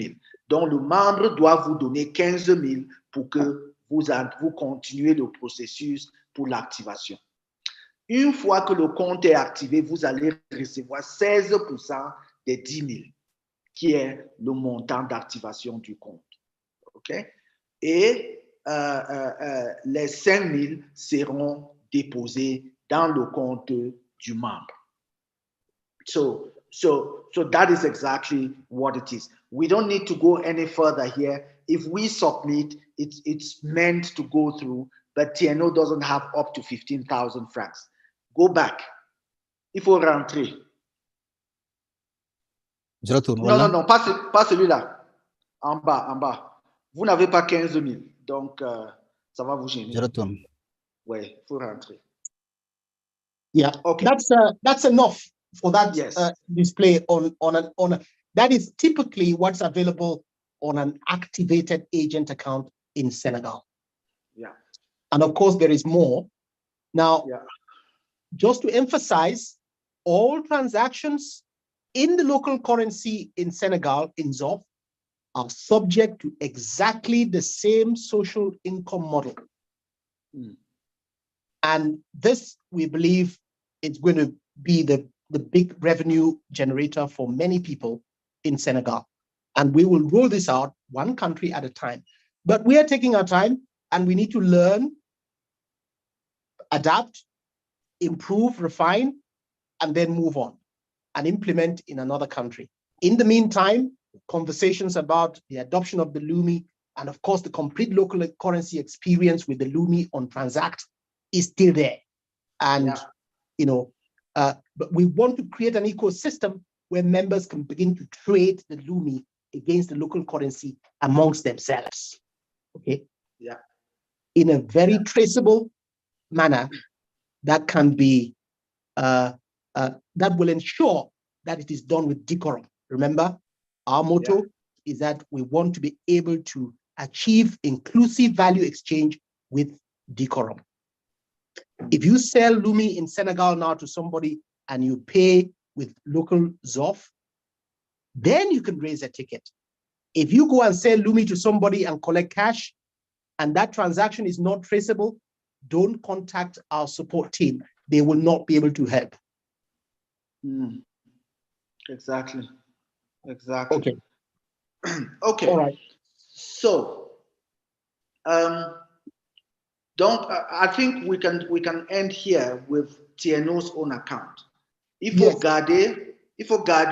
Donc, le membre doit vous donner 15 000 pour que vous continuez le processus pour l'activation. Une fois que le compte est activé, vous allez recevoir 16% des 10 000, qui est le montant d'activation du compte. OK? Et les 5 000 seront déposés dans le compte du membre. So that is exactly what it is. We don't need to go any further here. If we submit, it's meant to go through, but TNO doesn't have up to 15,000 francs. Go back. Il faut rentrer. Je retourne. Non, non, non, pas celui-là. En bas. Vous n'avez pas 15 000, donc ça va vous gêner. Je retourne. Oui, il faut rentrer. Yeah, okay. That's enough for that yes. Display on that is typically what's available on an activated agent account in Senegal. Yeah. And of course, there is more. Now, yeah. Just to emphasize, all transactions in the local currency in Senegal, in ZOF, are subject to exactly the same social income model. Mm. And this, we believe, is going to be the big revenue generator for many people in Senegal. And we will roll this out one country at a time. But we are taking our time, and we need to learn, adapt, improve, refine, and then move on and implement in another country. In the meantime, conversations about the adoption of the Lumi and, of course, the complete local currency experience with the Lumi on Transact is still there. And, but we want to create an ecosystem where members can begin to trade the Lumi against the local currency amongst themselves. Okay? Yeah. In a very traceable manner that can be, that will ensure that it is done with decorum. Remember, our motto is that we want to be able to achieve inclusive value exchange with decorum. If you sell Lumi in Senegal now to somebody and you pay with local ZOF, then you can raise a ticket. If you go and sell Lumi to somebody and collect cash and that transaction is not traceable, don't contact our support team. They will not be able to help. Mm. Exactly. Okay. Okay. All right. So, I think we can end here with TNO's own account. Il faut garder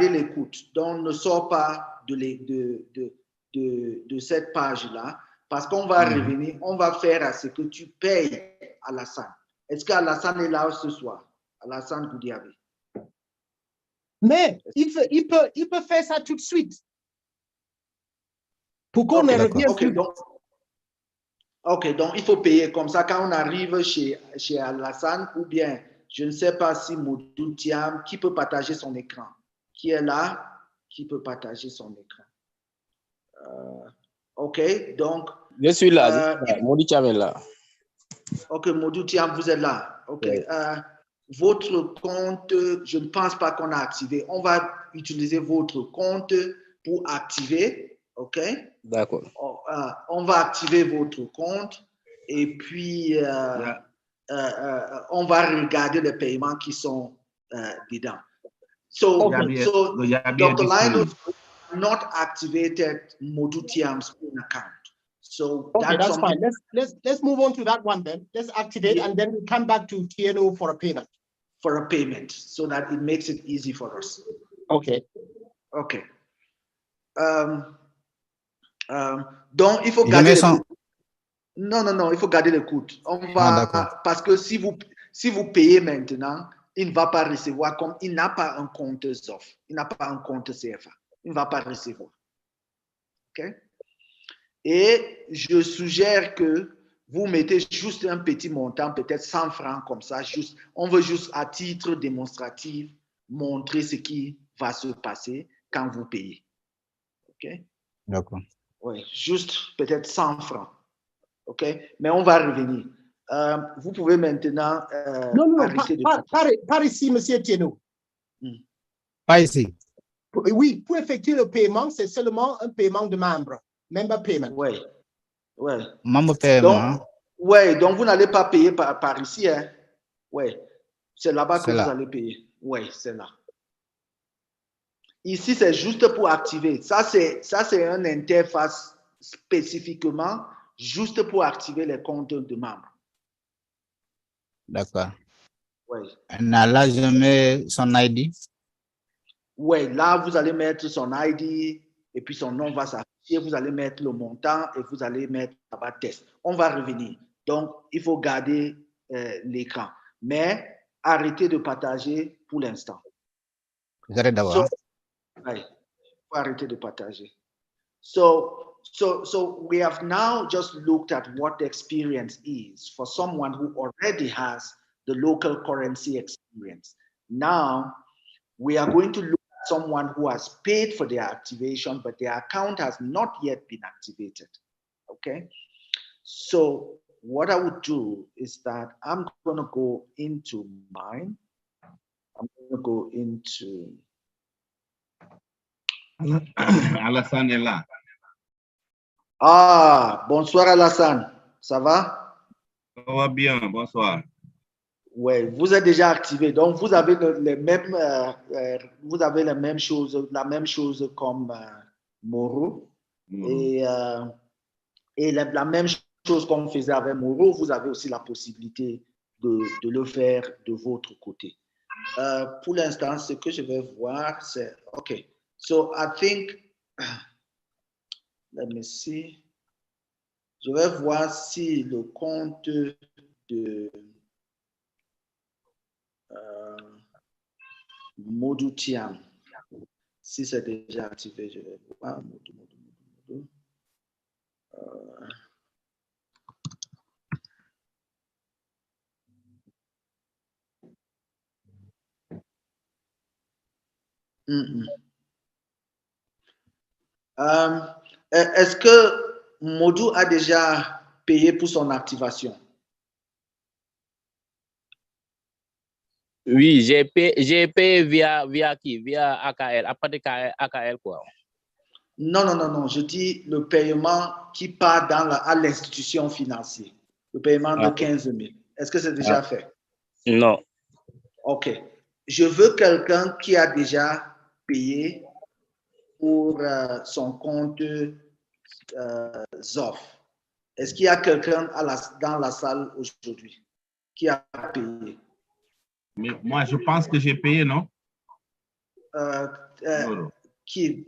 l'écoute. Donc, ne sort pas de cette page-là, parce qu'on va revenir, on va faire à ce que tu payes Alassane. Est-ce qu'Alassane est là ce soir? Alassane Goudiaby. Mais il peut faire ça tout de suite. Pour qu'on ne revienne plus. Donc il faut payer comme ça quand on arrive chez Alassane, ou bien je ne sais pas si Modou Thiam, qui peut partager son écran, qui est là, qui peut partager son écran. Ok, donc je suis là, Modou Thiam est là. Ok, Modou Thiam, vous êtes là. Ok. Oui. Votre compte, je ne pense pas qu'on a activé. On va utiliser votre compte pour activer. OK? D'accord. On va activer votre compte et puis on va regarder les paiements qui sont dedans. So, Okay. so Dr. Linus not activated Modutiam's own account. So Okay, that's something. fine. Let's move on to that one then. Let's activate and then we come back to TNO for a payment. For a payment, so that it makes it easy for us. Okay. Okay. Donc, il faut garder le coût. Non, il faut garder le coût. On va, parce que si vous payez maintenant, il ne va pas recevoir comme il n'a pas un compte ZOF, il n'a pas un compte CFA, il ne va pas recevoir. OK? Et je suggère que vous mettez juste un petit montant, peut-être 100 francs comme ça, on veut juste à titre démonstratif montrer ce qui va se passer quand vous payez. OK? D'accord. Oui, juste peut-être 100 francs. OK? Mais on va revenir. Vous pouvez maintenant non, arrêter par ici, monsieur Tieno. Pas ici. Oui, pour effectuer le paiement, c'est seulement un paiement de membre. Member payment. Oui. Membre paiement. Donc vous n'allez pas payer par ici. Hein? Oui. C'est là-bas que vous allez payer. Oui, c'est là. Ici, c'est juste pour activer. Ça, c'est une interface spécifiquement juste pour activer les comptes de membres. D'accord. Oui. Là, je mets son ID. Oui, là, vous allez mettre son ID et puis son nom va s'afficher. Vous allez mettre le montant et vous allez mettre là-bas test. On va revenir. Donc, il faut garder l'écran. Mais arrêtez de partager pour l'instant. J'arrête d'abord. Il faut arrêter de partager. So we have now just looked at what the experience is for someone who already has the local currency experience. Now, we are going to look at someone who has paid for their activation, but their account has not yet been activated. Okay? So what I would do is that I'm going to go into mine. I'm going to go into... Alassane est là. Ah, bonsoir Alassane. Ça va? Ça va bien, bonsoir. Oui, vous êtes déjà activé. Donc, vous avez les mêmes, vous avez la même chose comme Moro. Et la même chose qu'on faisait avec Moro, vous avez aussi la possibilité de le faire de votre côté. Pour l'instant, ce que je vais voir, c'est... OK. So, I think... Let me see. Je vais voir si le compte de Modutiam, si c'est déjà activé, je vais voir. Est-ce que Modou a déjà payé pour son activation? Oui, j'ai payé via qui? Via AKL. Après de AKL, quoi. Non. Je dis le paiement qui part à l'institution financière. Le paiement de 15 000. Est-ce que c'est déjà fait? Non. OK. Je veux quelqu'un qui a déjà payé pour son compte ZOF. Est-ce qu'il y a quelqu'un dans la salle aujourd'hui qui a payé? Mais moi, je pense que j'ai payé, non? Qui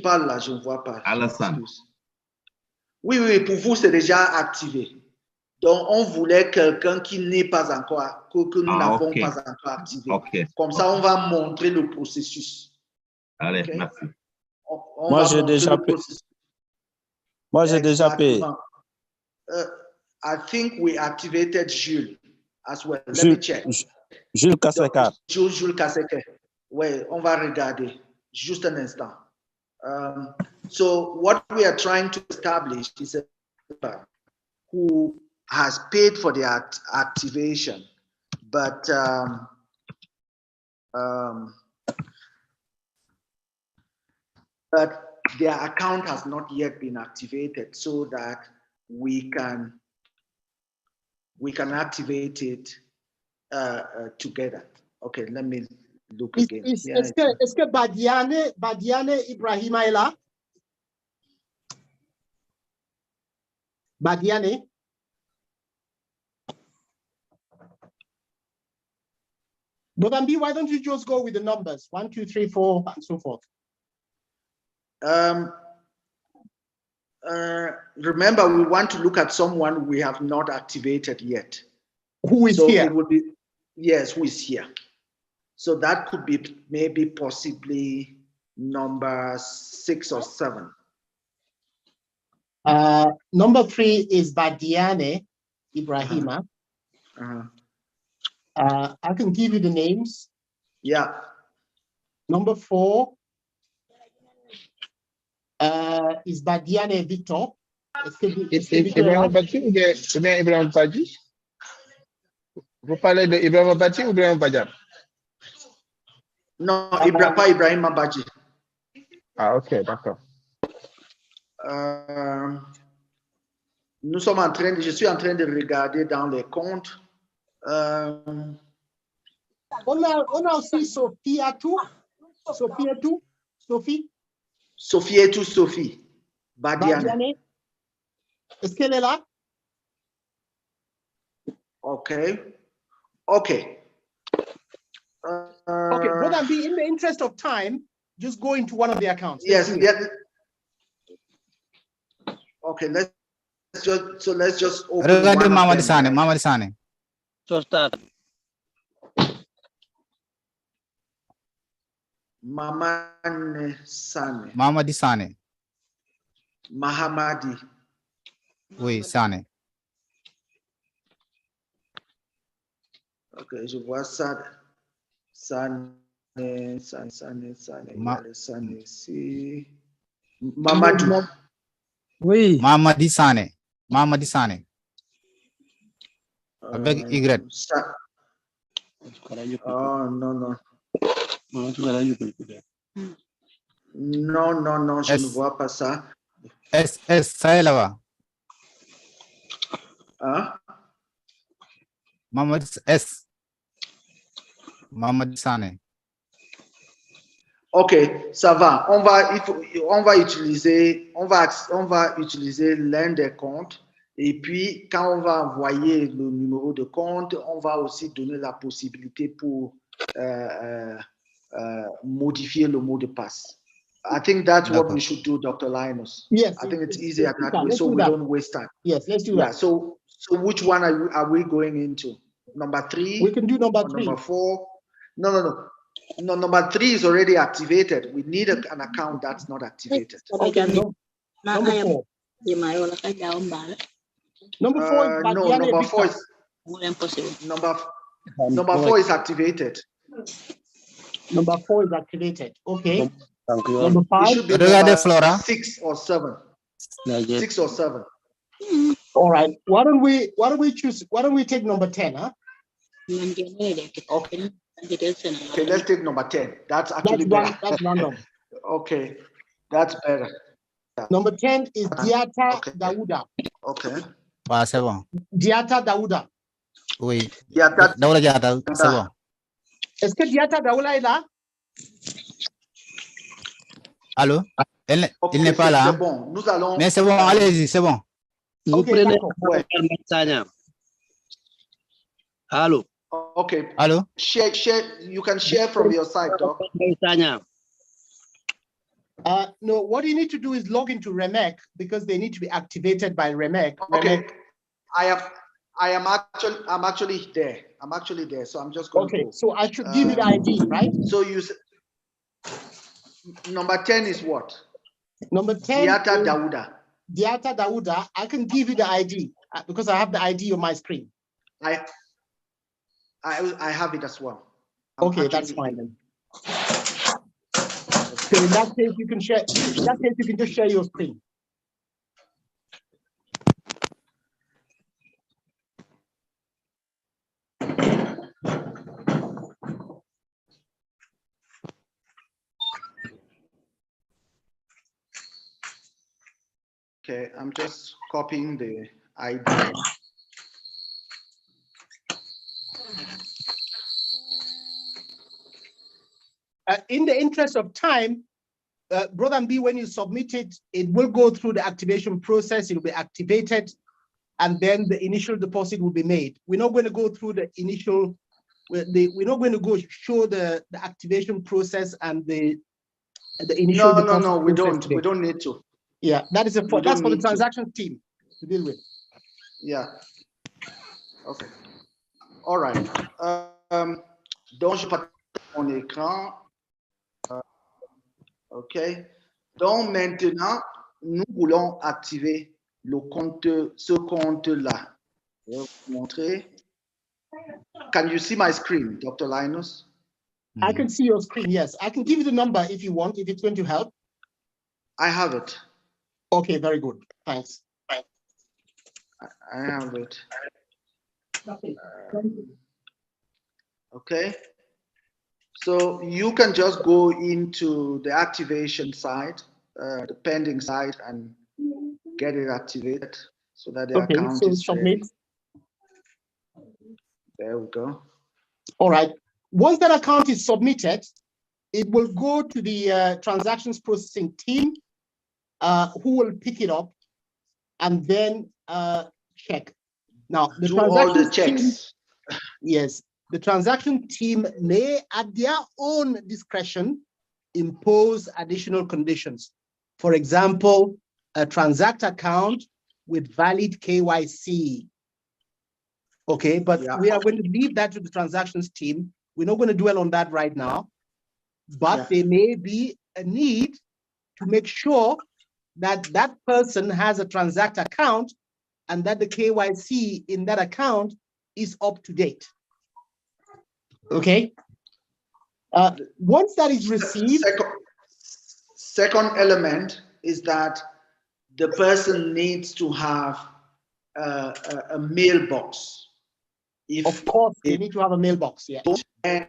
parle là? Je ne vois pas. Alassane. Oui, pour vous, c'est déjà activé. Donc, on voulait quelqu'un qui n'est pas encore, que nous n'avons pas encore activé. Comme ça, on va montrer le processus. Allez, merci. Moi, j'ai déjà payé. Moi, j'ai déjà payé. I think we activated Jules as well. Let me check. Jules Kaseka. Jules Kaseka. Oui, on va regarder. Juste un instant. So what we are trying to establish is a member who has paid for the activation, but their account has not yet been activated, so that we can activate it together. Okay, let me Look again. Yeah, Est-ce que Badiane Ibrahima est là? Badiane? Bodambi, why don't you just go with the numbers? 1, 2, 3, 4, and so forth. Remember, we want to look at someone we have not activated yet. Who is here? It would be, yes, who is here. So that could be maybe possibly number 6 or 7. Number 3 is Badiane Ibrahima. I can give you the names. Yeah. Number 4 is Badiane Victor. Ibrahim Bati ou bien Ibrahim Badji? Vous parlez de Ibrahim Bati ou Ibrahim Badjab? Non, pas Ibrahim Badji. Ah, ok, d'accord. Je suis en train de regarder dans les comptes. On a aussi Sophie Atou. Sophie. Sophie. Badiane. Est-ce qu'elle est là? Okay. Okay, but in the interest of time, just go into one of the accounts. Yes. Okay, let's just open Regardez one Mamadi of them. Sane. So start. Mamadi Sane. Mahamadi. Oui, Sane. Ok, je vois ça. Sane ici. Mamadou. Oui. Mamadi Sane. Avec Y. Oh, non. Non, je ne vois pas ça. S, ça est là-bas. Hein? Mamadi S. Mamadi Sane. Ok, ça va. On va utiliser l'un des comptes. Et puis, quand on va envoyer le numéro de compte, on va aussi donner la possibilité pour modifier le mot de passe. I think that's what we should do, Dr. Linus. Yes. I think it's easier that way, so we don't waste time. Yes, let's do that. So which one are we going into? Number 3? We can do number 3. Number 4? No. No, number 3 is already activated. We need an account that's not activated. Okay, number 4. Number 4 is number 4 is number 4 is activated. Number 4 is activated. Okay. Number 5. It should be number 6 or 7. 6 or 7. All right. Why don't we take number 10, huh? Okay, let's take number 10. That's actually better. That's random. Okay, that's better. Number 10 is Diata Daouda. Okay. Ah, c'est bon. Diata Daouda. Oui. Diata, c'est bon. Est-ce que Diata Daouda est là? Allô? Okay, Il n'est pas là. C'est bon. Nous allons. Mais c'est bon, allez-y, c'est bon. Vous prenez Allô? Okay. Allô? Share. You can share from your side, Doc. No, what you need to do is log into Remek because they need to be activated by Remek. Okay. Remek. I'm actually there. I'm actually there. So I'm just going to go. So I should give you the ID, right? So number 10 is what? Number 10 Diata Daouda. Diata Daouda. I can give you the ID because I have the ID on my screen. I have it as well. Okay, that's fine then. So in that case, you can share. In that case, you can just share your screen. Okay, I'm just copying the ID. In the interest of time, Brother B, when you submit it, it will go through the activation process. It will be activated, and then the initial deposit will be made. We're not going to go through the initial. We're not going to go show the activation process and the initial. No, we don't. We don't need to. Yeah, that's for the transaction team to deal with. Yeah. Okay. All right. Donc, je partage mon écran. OK. Donc, maintenant, nous voulons activer le compte, ce compte-là. Je vais vous montrer. Can you see my screen, Dr. Linus? I can see your screen, yes. I can give you the number if you want, if it's going to help. I have it. Okay, very good. Thanks. I have it. Okay. So you can just go into the activation side, the pending side, and get it activated so that the account is ready. There we go. All right. Once that account is submitted, it will go to the transactions processing team, who will pick it up and then check. Now, the do all the checks. Yes, the transaction team may, at their own discretion, impose additional conditions. For example, a transact account with valid KYC. Okay, but we are going to leave that to the transactions team. We're not going to dwell on that right now, but there may be a need to make sure that that person has a transact account and that the KYC in that account is up to date. Okay. Once that is received, second element is that the person needs to have a mailbox. Of course, they need to have a mailbox. Yeah. And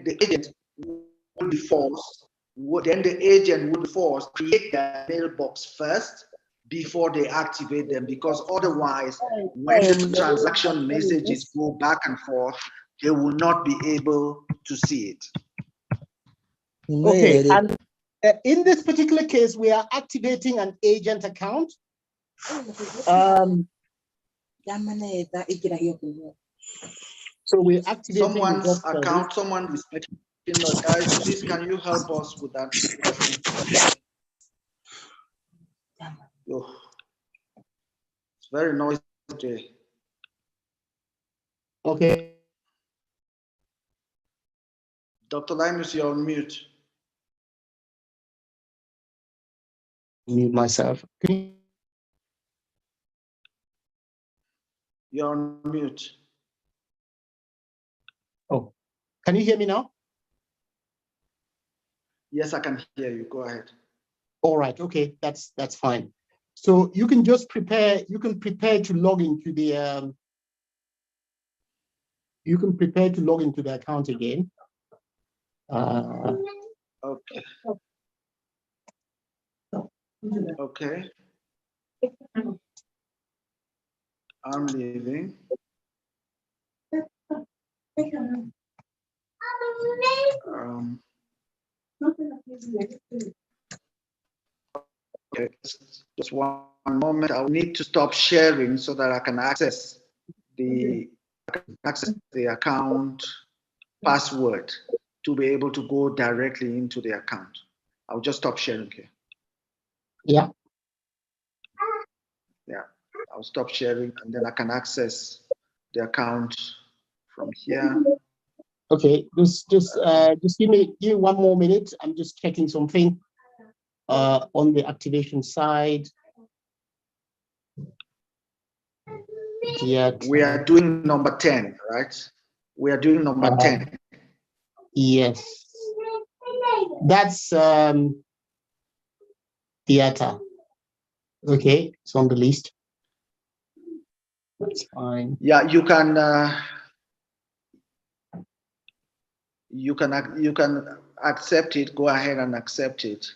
the agent will be forced. Then the agent will be forced to create that mailbox first before they activate them, because otherwise, when the transaction messages go back and forth, they will not be able to see it. Okay, and in this particular case, we are activating an agent account. So we activate someone's account. Someone is making noise. Guys, please, can you help us with that? Oh, it's very noisy today. Okay. Dr. Linus, you're on mute. Mute myself. You're on mute. Oh, can you hear me now? Yes, I can hear you. Go ahead. All right. Okay, that's fine. So you can just prepare. You can prepare to log into the. You can prepare to log into the account again. Okay. Okay. I'm leaving. Okay, just one moment. I'll need to stop sharing so that I can access the account password to be able to go directly into the account. I'll just stop sharing here. Yeah. Yeah, I'll stop sharing and then I can access the account from here. Okay, just give me one more minute. I'm just checking something on the activation side. Yeah. We are doing number 10, right? We are doing number 10. Yes. That's theater. Okay, it's on the list. That's fine. Yeah, you can accept it. Go ahead and accept it.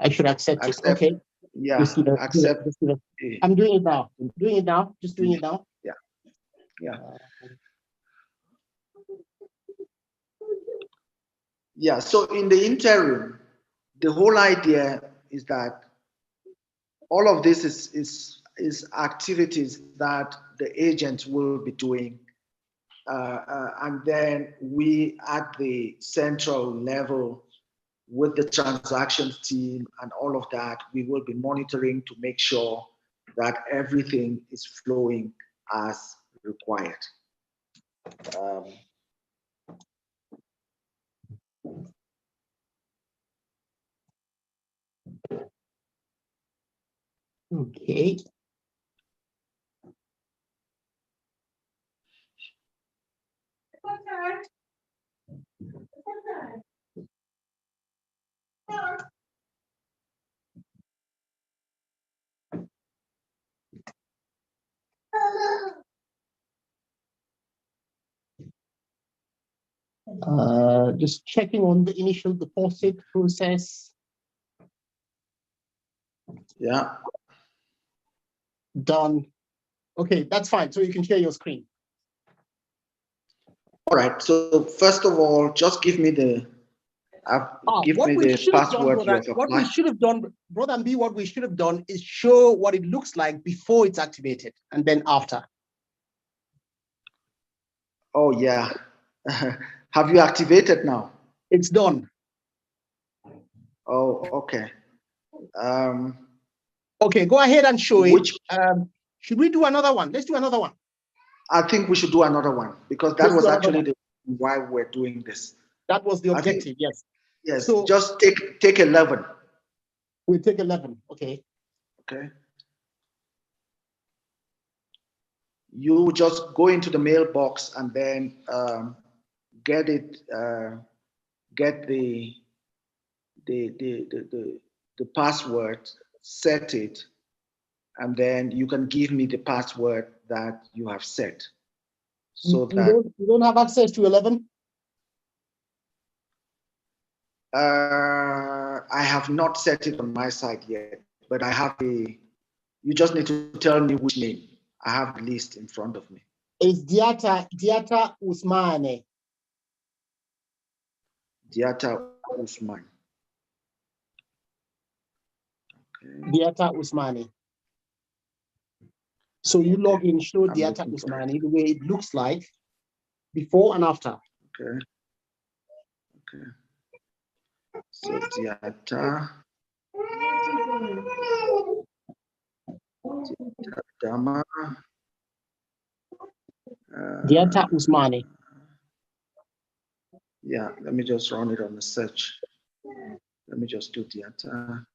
I should accept it. Okay. Yeah, accept. I'm doing it now. I'm doing it now. Just doing it now. Yeah. Yeah. Yeah, so in the interim, the whole idea is that all of this is activities that the agent will be doing. And then we at the central level with the transactions team and all of that, we will be monitoring to make sure that everything is flowing as required. Okay. Just checking on the initial deposit process. Yeah. Done. Okay, that's fine. So you can share your screen. All right. So first of all, just give me the password you have applied. What we should have done, Brother Mb, what we should have done is show what it looks like before it's activated and then after. Oh yeah. Have you activated now? It's done. Oh, okay. Okay, go ahead and show it. Should we do another one? Let's do another one. I think we should do another one because that was actually the why we're doing this. That was the objective, yes. Yes, so just take 11. We'll take 11, okay. Okay. You just go into the mailbox and then get the password, set it, and then you can give me the password that you have set. So you don't have access to 11? I have not set it on my side yet, but I have you just need to tell me which name. I have the list in front of me. It's Diata Usmane. Diata Usman. Okay. Diata Usmane. So you log in, show Diata Usmane, the way it looks like before and after. Okay. Okay. So Diata. Dama. Diata Usmane. Yeah, let me just run it on the search. Let me just do Diata on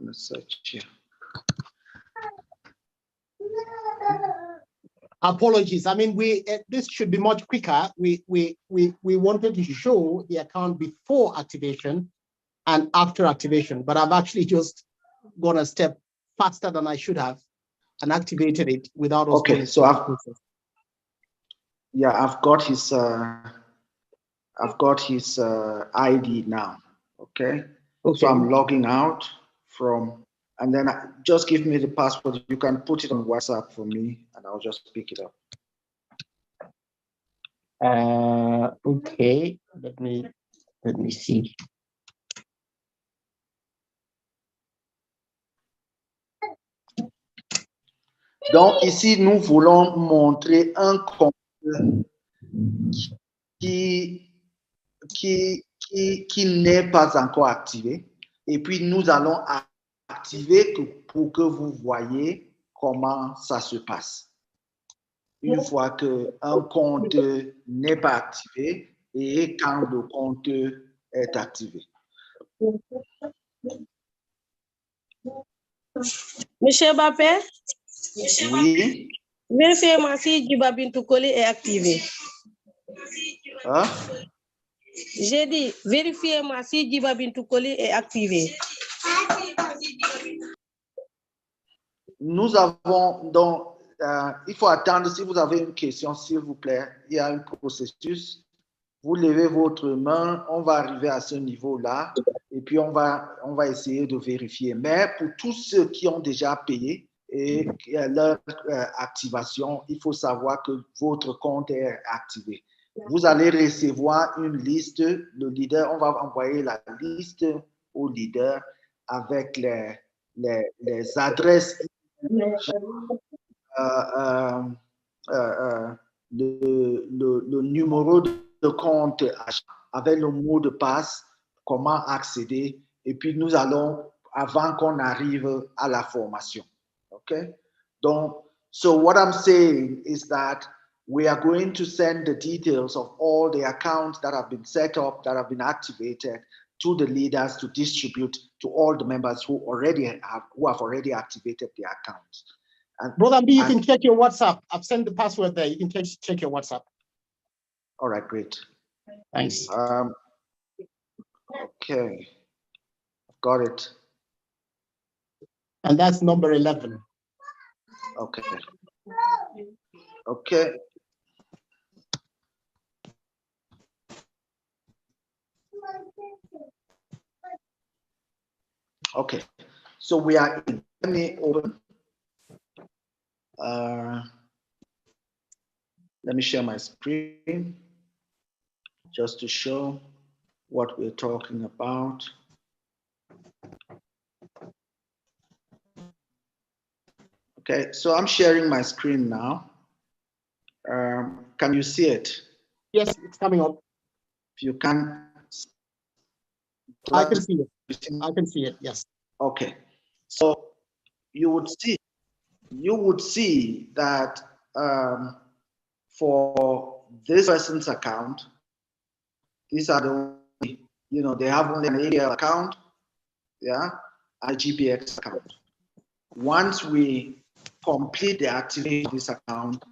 the search here. Apologies. I mean, this should be much quicker. We wanted to show the account before activation and after activation, but I've actually just gone a step faster than I should have and activated it without us. Okay, so I've got his ID now. Okay. So I'm logging out from, and then just give me the password. You can put it on WhatsApp for me, and I'll just pick it up. Okay. Let me see. Donc ici, nous voulons montrer un compte qui n'est pas encore activé. Et puis, nous allons activer pour que vous voyez comment ça se passe. Une fois qu'un compte n'est pas activé et quand le compte est activé. Monsieur Bappé? Oui. Vérifiez-moi si Djiba Bintou Koli est activé. Hein? J'ai dit, vérifiez-moi si Djiba Bintou Koli est activé. Nous avons donc, il faut attendre. Si vous avez une question, s'il vous plaît, il y a un processus. Vous levez votre main, on va arriver à ce niveau-là et puis on va essayer de vérifier. Mais pour tous ceux qui ont déjà payé et leur activation, il faut savoir que votre compte est activé. vous allez recevoir une liste. Le leader, on va envoyer la liste au leader avec les adresses, le numéro de compte avec le mot de passe, comment accéder. Et puis nous allons, avant qu'on arrive à la formation. Okay? Donc, so what I'm saying is that we are going to send the details of all the accounts that have been set up, that have been activated to the leaders to distribute to all the members who have already activated their accounts. And, Brother B, you can check your WhatsApp. I've sent the password there. You can check your WhatsApp. All right, great. Thanks. Okay, got it. And that's number 11. Okay. Okay. Okay, so we are in. Let me open. Let me share my screen just to show what we're talking about. Okay, so I'm sharing my screen now. Can you see it? Yes, it's coming up. If you can. I can see it. I can see it, yes. Okay, so you would see that for this person's account, these are the, they have only an ADL account, yeah, a GPX account. Once we complete the activation of this account,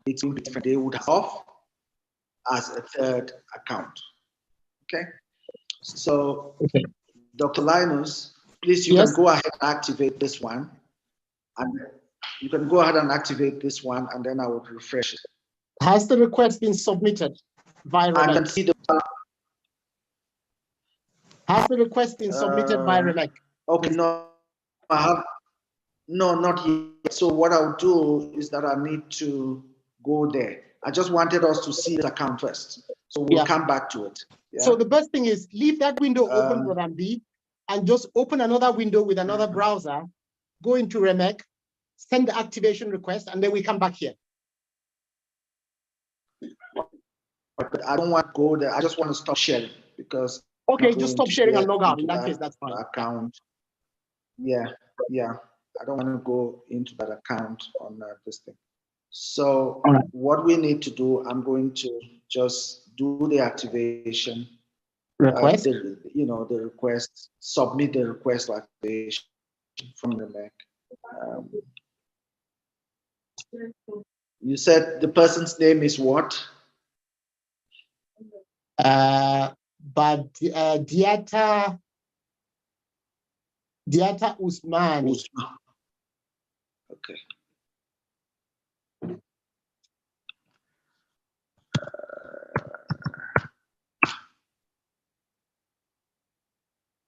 it will be different. They would have as a third account. Okay. So, okay. Dr. Linus, please, you can go ahead and activate this one. And you can go ahead and activate this one, and then I would refresh it. Has the request been submitted via Relec? I can see the. Has the request been submitted via Relec? Okay, no, I have. No, not yet. So what I'll do is that I need to go there. I just wanted us to see the account first. So we'll come back to it. Yeah? So the best thing is leave that window open, Brother B, and just open another window with another browser, go into Remec, send the activation request, and then we come back here. But I don't want to go there. I just want to stop sharing because. Okay, just stop sharing and log out. In that case, that's fine. Account. Yeah. I don't want to go into that account on this thing. So what we need to do, I'm going to just do the activation. Request? The request, submit the request for activation from the Mac. You said the person's name is what? Diata Usmani. Okay.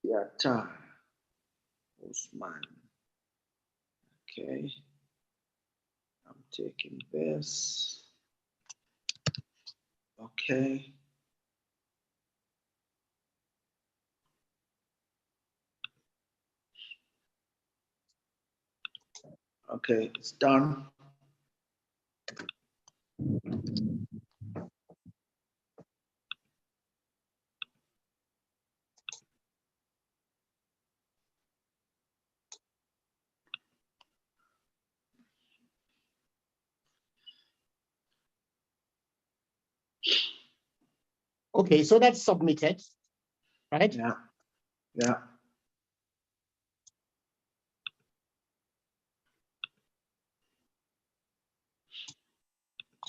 Diata Usman. Okay. I'm taking this. Okay. Okay, it's done. Okay, so that's submitted, right? Yeah.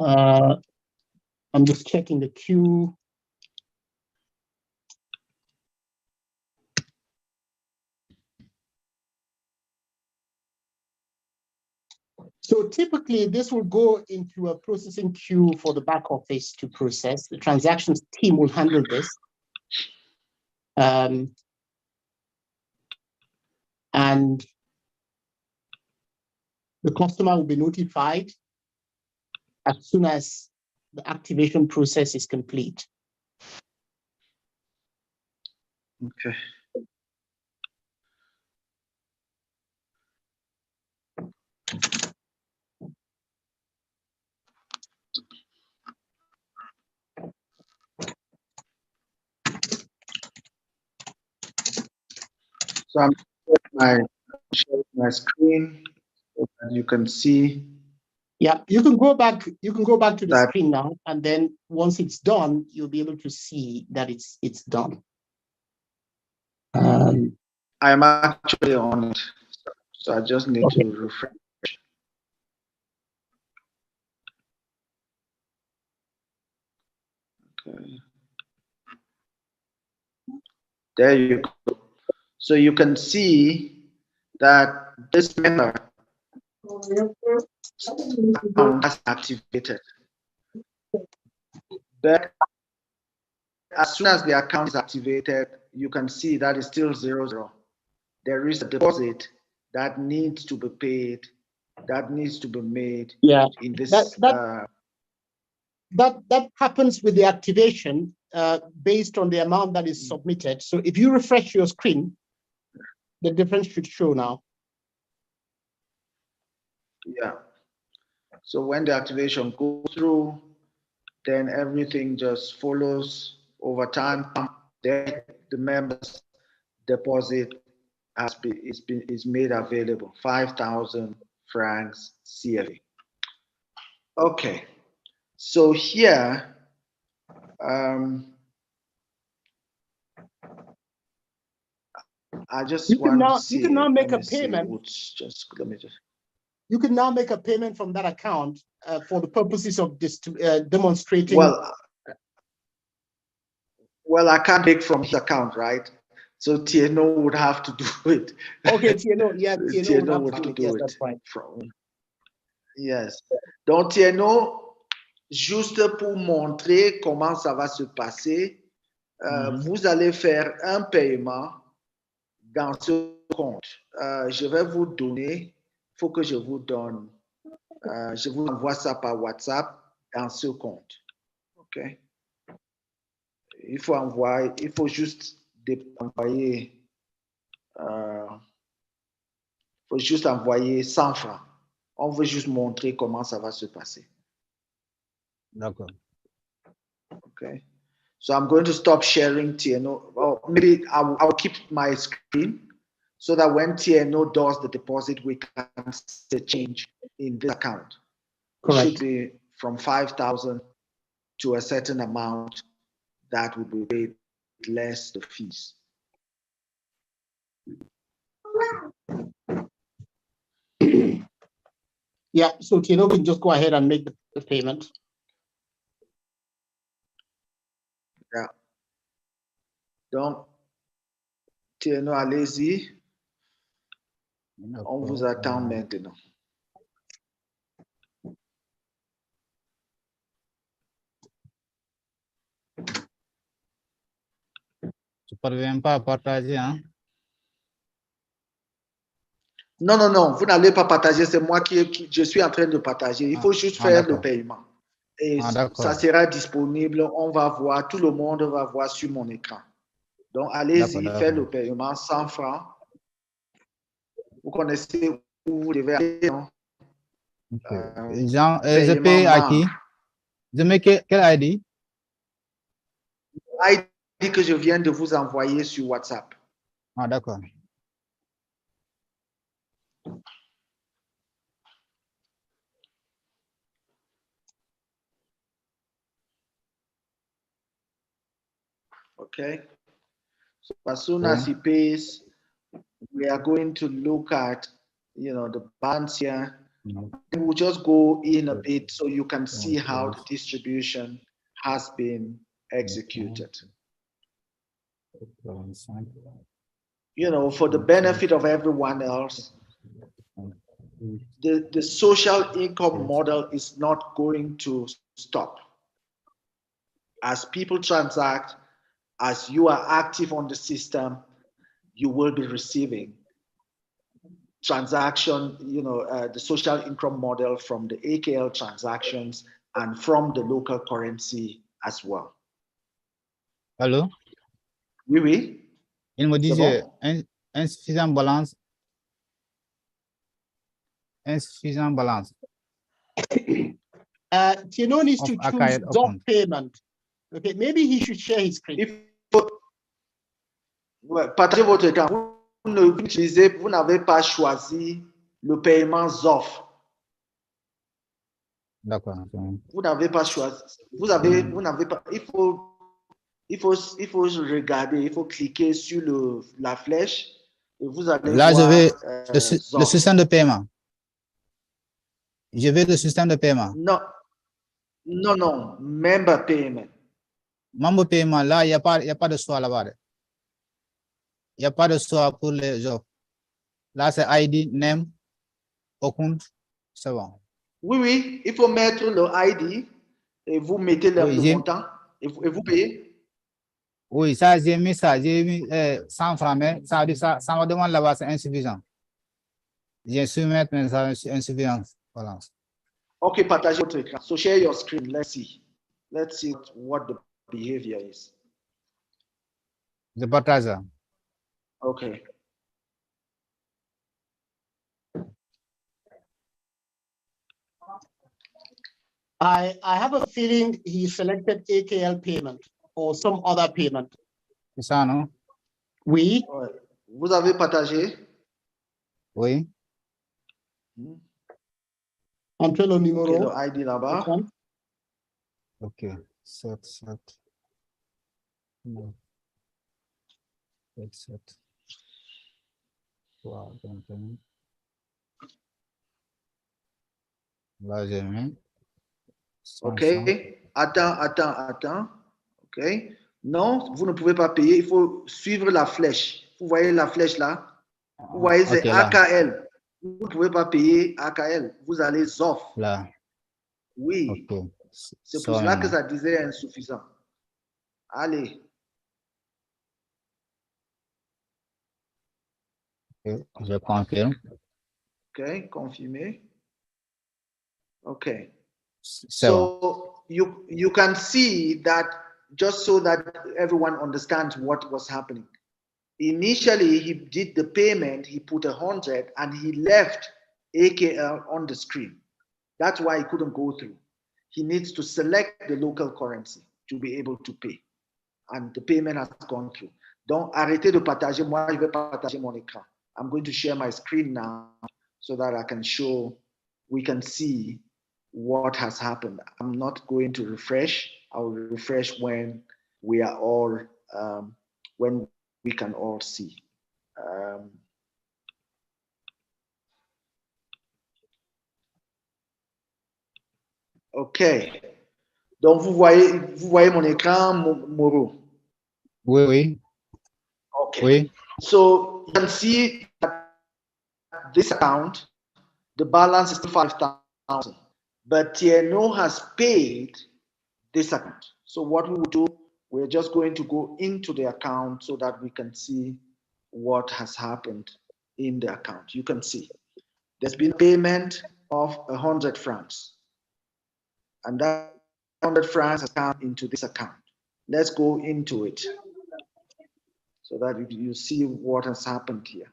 I'm just checking the queue. So typically this will go into a processing queue for the back office to process. The transactions team will handle this. And the customer will be notified as soon as the activation process is complete. Okay. So I'm sharing my screen so that you can see. Yeah, you can go back. You can go back to the That- screen now, and then once it's done, you'll be able to see that it's done. I'm actually on it, so I just need to refresh. Okay. There you go. So you can see that this member account has activated. But as soon as the account is activated, you can see that it's still 0-0. There is a deposit that needs to be paid, that needs to be made. Yeah, in this. That happens with the activation based on the amount that is submitted. So if you refresh your screen, the difference should show now. Yeah. So when the activation goes through, then everything just follows over time. Then the members' deposit is made available, 5,000 francs CFA. Okay. So here, I just want to see. You can now make a Let me see. payment. Let me just. You can now make a payment from that account for the purposes of this demonstrating. Well, I can't take from his account, right? So TNO would have to do it. Okay, TNO, yeah, TNO would have to do yes, it. that's right. Yes. Donc TNO, juste pour montrer comment ça va se passer, vous allez faire un paiement dans ce compte. Je vais vous donner, il faut que je vous donne, je vous envoie ça par WhatsApp dans ce compte. OK? Il faut juste envoyer, faut juste envoyer 100 francs. On veut juste montrer comment ça va se passer. D'accord. Okay. So I'm going to stop sharing TNO. Well, maybe I'll keep my screen so that when TNO does the deposit, we can see the change in this account. Correct. It should be from 5,000 to a certain amount that will be paid less the fees. Yeah, so TNO can just go ahead and make the payment. Yeah. Donc, TNO, allez-y. On vous attend maintenant. Tu ne parviens pas à partager, hein? Non, non, non, vous n'allez pas partager, c'est moi je suis en train de partager. Il faut juste faire le paiement. Et ça sera disponible, on va voir, tout le monde va voir sur mon écran. Donc, allez-y, faites le paiement 100 francs. Vous connaissez où vous devez aller, non? Jean, je paye à qui? Je mets quel ID? ID que je viens de vous envoyer sur WhatsApp. Ah, d'accord. Okay. So as soon as he pays, we are going to look at, the balance here. We'll just go in a bit so you can see how the distribution has been executed. For the benefit of everyone else, the social income model is not going to stop. As people transact, as you are active on the system, you will be receiving transaction, the social income model from the AKL transactions and from the local currency as well. Allô? Oui, oui. Il me C'est disait bon? insuffisant balance. Insufficient balance Tieno needs of to choose archive Zob account. payment. Okay, maybe he should share his screen. Il faut partagez votre écran. Vous n'avez pas choisi le paiement ZOF. D'accord. Vous n'avez pas choisi. Vous n'avez pas. Il faut regarder. Il faut cliquer sur la flèche et vous allez Là, voir. je vais le ZOF. système de paiement. Je vais le système de paiement. Non, member payment. Membre paiement, là, il n'y a pas de choix là-bas. Il n'y a pas de choix pour les offres. Là, c'est ID, name, account, c'est bon. Oui, il faut mettre le ID et vous mettez le montant et vous payez. Oui, ça, j'ai mis 100 francs, mais ça me demande là-bas, c'est insuffisant. J'ai su mettre, mais ça c'est insuffisant. Voilà. Okay, partagez votre écran. So share your screen. Let's see what the behavior is. Je partage ça. Okay. I have a feeling he selected AKL payment or some other payment. C'est ça, non? Oui. Vous avez partagé? Oui. Entrez le numéro. Okay, le ID là-bas. Ok. 7, 7. 9. 7, 7. 3, 21. Là, j'ai mis. Ok. Attends. Ok. Non, vous ne pouvez pas payer. Il faut suivre la flèche. Vous voyez la flèche là? Vous voyez, c'est Okay, AKL. Vous ne pouvez pas payer AKL. Vous allez ZOF. Là. Oui. Okay. C'est pour cela que ça disait insuffisant. Allez. Okay. Je confirme. Ok, confirmé. Okay. So you can see that, just so that everyone understands what was happening. Initially, he did the payment, he put 100 and he left AKL on the screen. That's why he couldn't go through. He needs to select the local currency to be able to pay. And the payment has gone through. Donc, arrêtez de partager. Moi, je vais partager mon écran. I'm going to share my screen now so that we can see what has happened. I'm not going to refresh. I'll refresh when we are all, when we can all see. OK. Donc, vous voyez mon écran, Moro? Oui. Okay. Oui. So you can see that this account, the balance is 5,000, but TNO has paid this account. So what we will do, we're just going to go into the account so that we can see what has happened in the account. You can see there's been payment of 100 francs, and that 100 francs has come into this account. Let's go into it so that you see what has happened here.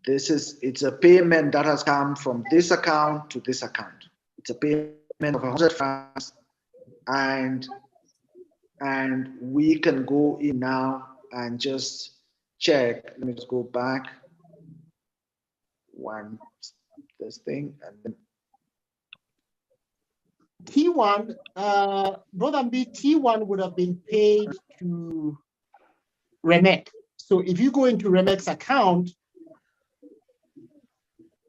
It's a payment that has come from this account to this account. It's a payment of 100 francs, and we can go in now and just check. Let me just go back this thing, and then T1, Brother B, T1 would have been paid to Remek. So if you go into Remek's account,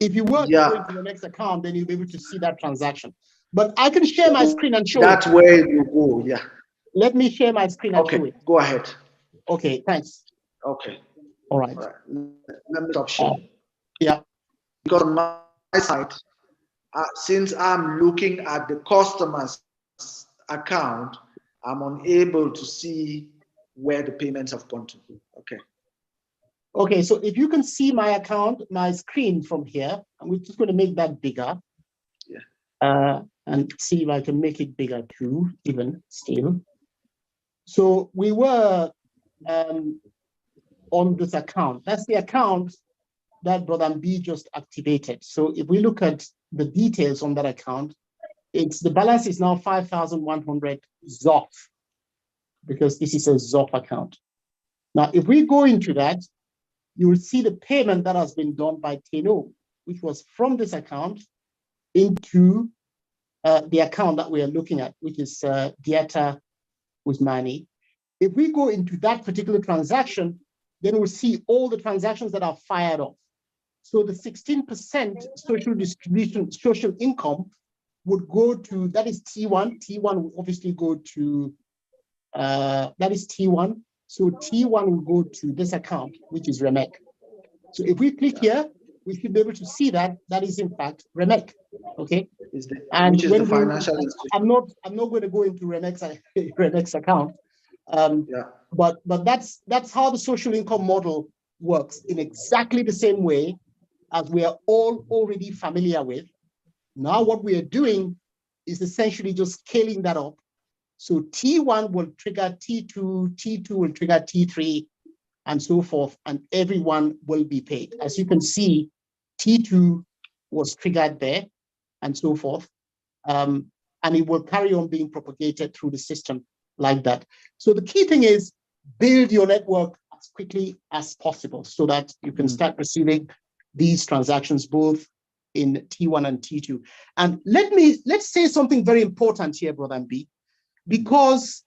if you were to go into Remek's account, then you'll be able to see that transaction. But I can share my screen and show that's where you go, yeah. Let me share my screen and show it. Go ahead. Okay, thanks. Okay. All right. Let me stop sharing. Yeah. Because on my side, since I'm looking at the customer's account, I'm unable to see where the payments have gone to. Okay. Okay, so if you can see my account, my screen from here, and we're just going to make that bigger. Yeah. and see if I can make it bigger too, even still. So we were on this account. That's the account that Brother B just activated. So if we look at the details on that account, the balance is now 5,100 ZOF, because this is a ZOF account. Now, if we go into that, you will see the payment that has been done by Teno, which was from this account into the account that we are looking at, which is Dieta Usmani. If we go into that particular transaction, then we'll see all the transactions that are fired off. So the 16% social distribution, social income would go to, that is T1. T1 will obviously go to, that is T1. So T1 will go to this account, which is REMEC. So if we click here, we should be able to see that that is in fact REMEC. Okay. And which is the financial institution. I'm not going to go into REMEC's account. But that's how the social income model works, in exactly the same way as we are all already familiar with. Now what we are doing is essentially just scaling that up. So T1 will trigger T2, T2 will trigger T3, and so forth, and everyone will be paid. As you can see, T2 was triggered there, and so forth. And it will carry on being propagated through the system like that. So the key thing is build your network as quickly as possible so that you can start receiving these transactions both in T1 and T2. And let's say something very important here, Brother B, because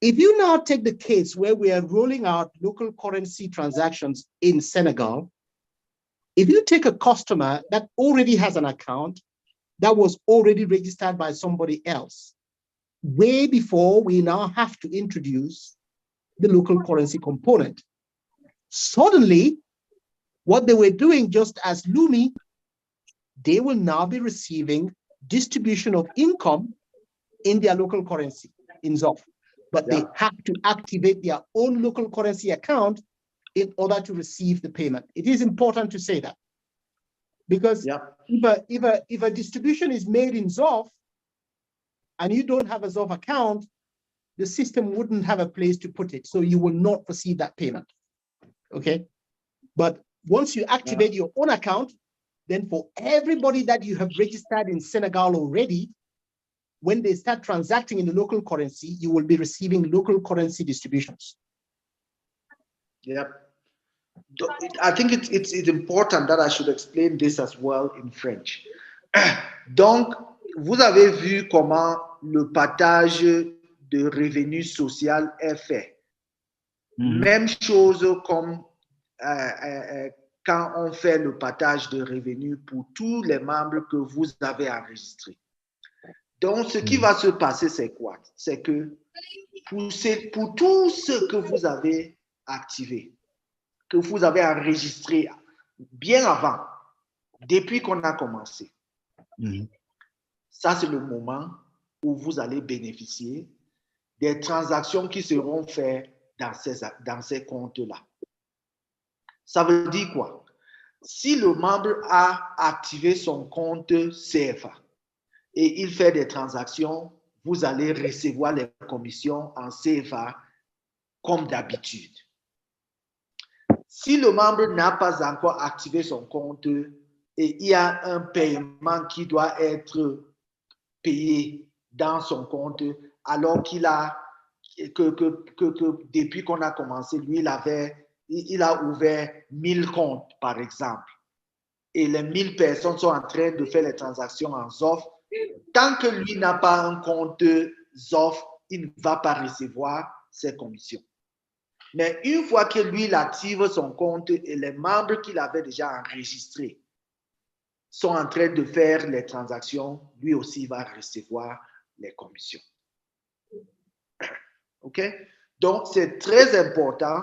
if you now take the case where we are rolling out local currency transactions in Senegal, if you take a customer that already has an account that was already registered by somebody else, way before we now have to introduce the local currency component, suddenly what they were doing just as Lumi, they will now be receiving distribution of income in their local currency in ZOF. But they have to activate their own local currency account in order to receive the payment. It is important to say that, because if a distribution is made in ZOF and you don't have a ZOF account, the system wouldn't have a place to put it, so you will not receive that payment. Okay, but once you activate your own account, then for everybody that you have registered in Senegal already, when they start transacting in the local currency, you will be receiving local currency distributions. Yep. I think it's important that I should explain this as well in French. Donc, vous avez vu comment le partage de revenus social est fait. Même chose comme quand on fait le partage de revenus pour tous les membres que vous avez enregistrés. Donc, ce qui va se passer, c'est quoi? C'est que pour tout ce que vous avez activé, que vous avez enregistré bien avant, depuis qu'on a commencé, ça, c'est le moment où vous allez bénéficier des transactions qui seront faites dans ces comptes-là. Ça veut dire quoi? Si le membre a activé son compte CFA et il fait des transactions, vous allez recevoir les commissions en CFA comme d'habitude. Si le membre n'a pas encore activé son compte et il y a un paiement qui doit être payé dans son compte, alors qu'il a que depuis qu'on a commencé, lui, il a ouvert 1000 comptes, par exemple, et les 1000 personnes sont en train de faire les transactions en ZOF. Tant que lui n'a pas un compte ZOF, il ne va pas recevoir ses commissions. Mais une fois que lui, il active son compte et les membres qu'il avait déjà enregistrés sont en train de faire les transactions, lui aussi va recevoir les commissions. OK? Donc, c'est très important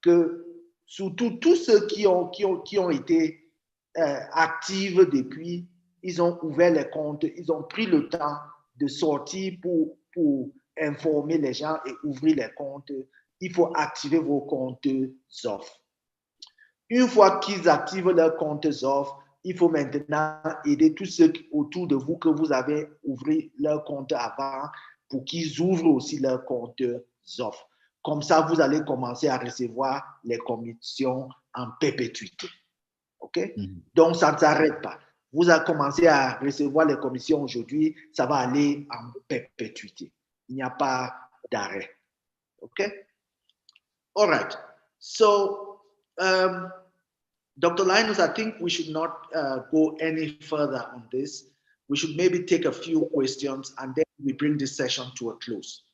que surtout tous ceux qui ont été actifs depuis, ils ont ouvert les comptes, ils ont pris le temps de sortir pour informer les gens et ouvrir les comptes. Il faut activer vos comptes ZOF. Une fois qu'ils activent leur compte ZOF, il faut maintenant aider tous ceux autour de vous que vous avez ouvert leur compte avant pour qu'ils ouvrent aussi leur compte offres. Comme ça, vous allez commencer à recevoir les commissions en perpétuité. OK? Donc, ça ne s'arrête pas. Vous avez commencé à recevoir les commissions aujourd'hui, ça va aller en perpétuité. Il n'y a pas d'arrêt. OK? All right. So, Dr. Linus, I think we should not go any further on this. We should maybe take a few questions and then we bring this session to a close.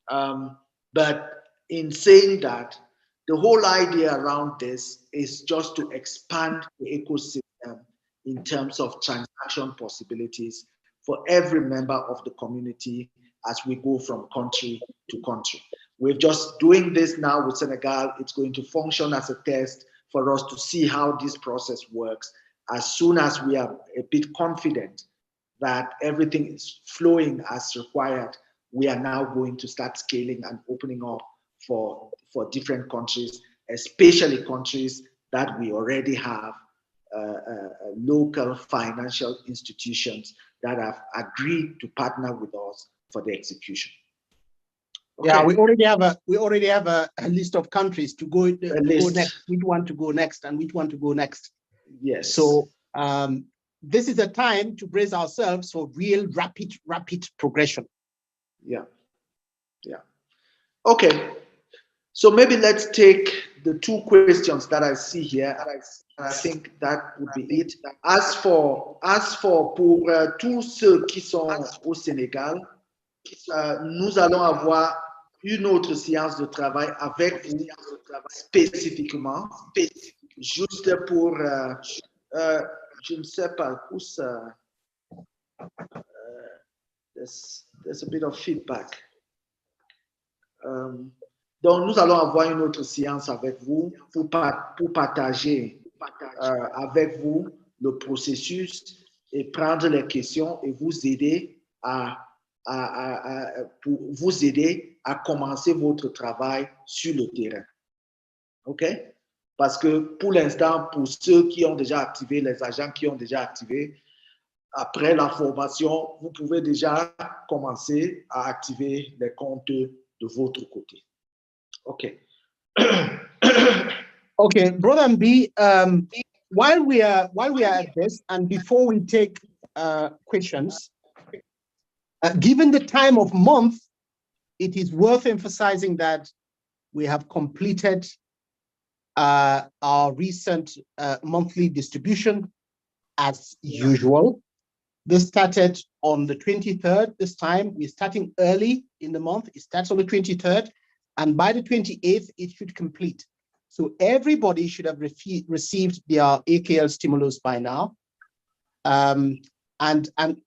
But in saying that, the whole idea around this is just to expand the ecosystem in terms of transaction possibilities for every member of the community as we go from country to country. We're just doing this now with Senegal. It's going to function as a test for us to see how this process works. As soon as we are a bit confident that everything is flowing as required, we are now going to start scaling and opening up for different countries, especially countries that we already have local financial institutions that have agreed to partner with us for the execution. Okay. Yeah, we already have a list of countries to go next, which one to go next and which one to go next. Yes. So this is a time to brace ourselves for real rapid progression. Yeah. Yeah. Okay. So maybe let's take the two questions that I see here, and I think that would be it. As for pour tous ceux qui sont au Sénégal, nous allons avoir une autre séance de travail avec vous spécifiquement, juste pour, je ne sais pas où ça. There's a bit of feedback. Donc, nous allons avoir une autre séance avec vous pour partager avec vous le processus et prendre les questions et vous aider pour vous aider à commencer votre travail sur le terrain. OK? Parce que pour l'instant, pour ceux qui ont déjà activé, les agents qui ont déjà activé, après la formation, vous pouvez déjà commencer à activer les comptes de votre côté. Okay. Okay, Brother B, while we are at this, and before we take questions, given the time of month, it is worth emphasizing that we have completed our recent monthly distribution as usual. This started on the 23rd. This time we're starting early in the month. It starts on the 23rd. And by the 28th, it should complete. So everybody should have received their AKL stimulus by now. And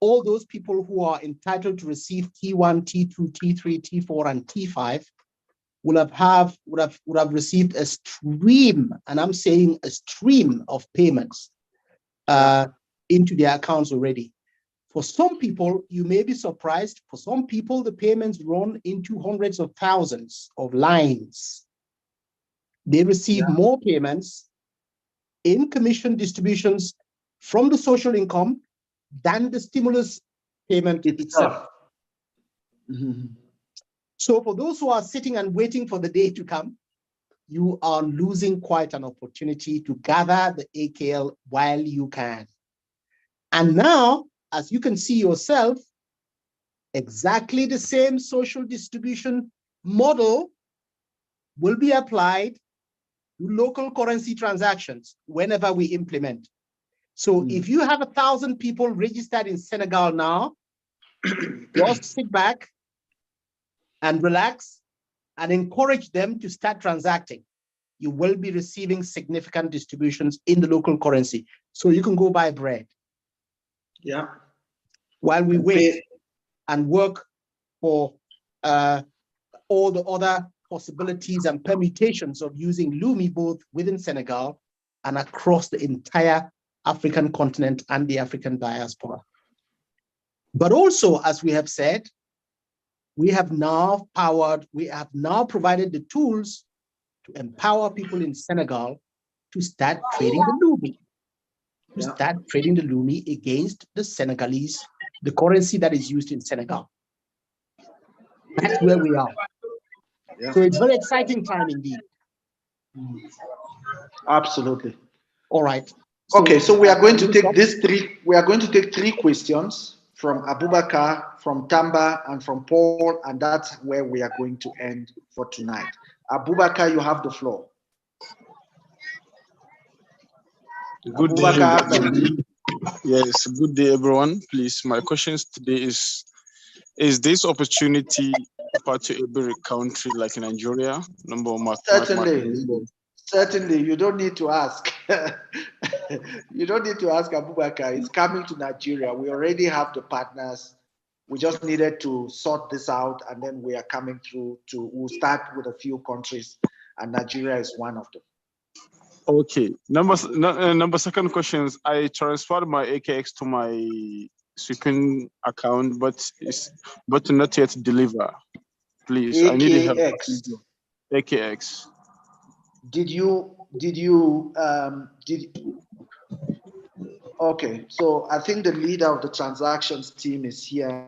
all those people who are entitled to receive T1, T2, T3, T4, and T5 would have received a stream, and I'm saying a stream of payments into their accounts already. For some people, you may be surprised. For some people, the payments run into hundreds of thousands of lines. They receive more payments in commission distributions from the social income than the stimulus payment itself. Mm-hmm. So for those who are sitting and waiting for the day to come, you are losing quite an opportunity to gather the AKL while you can. And now, as you can see yourself, exactly the same social distribution model will be applied to local currency transactions whenever we implement. So if you have 1,000 people registered in Senegal now, just sit back and relax and encourage them to start transacting. You will be receiving significant distributions in the local currency. So you can go buy bread. Yeah. While we wait and work for all the other possibilities and permutations of using Lumi both within Senegal and across the entire African continent and the African diaspora. But also, as we have said, we have now provided the tools to empower people in Senegal to start trading the Lumi. to start trading the Lumi against the Senegalese, the currency that is used in Senegal. That's where we are. Yeah. So it's very exciting time indeed. Absolutely. All right. Okay, so we are going to take these three. We are going to take three questions from Abubakar, from Tamba, and from Paul, and that's where we are going to end for tonight. Abubakar, you have the floor. Good Abubakar, day. Yes, good day, everyone. Please, my questions today is this opportunity part to every country like Nigeria? Certainly, you don't need to ask. You don't need to ask Abubakar. It's coming to Nigeria. We already have the partners. We just needed to sort this out, and then we are coming through we'll start with a few countries, and Nigeria is one of them. Okay. Number second questions. I transferred my AKX to my sweeping account, but not yet deliver. Please, I need help. AKX. Okay, so I think the leader of the transactions team is here,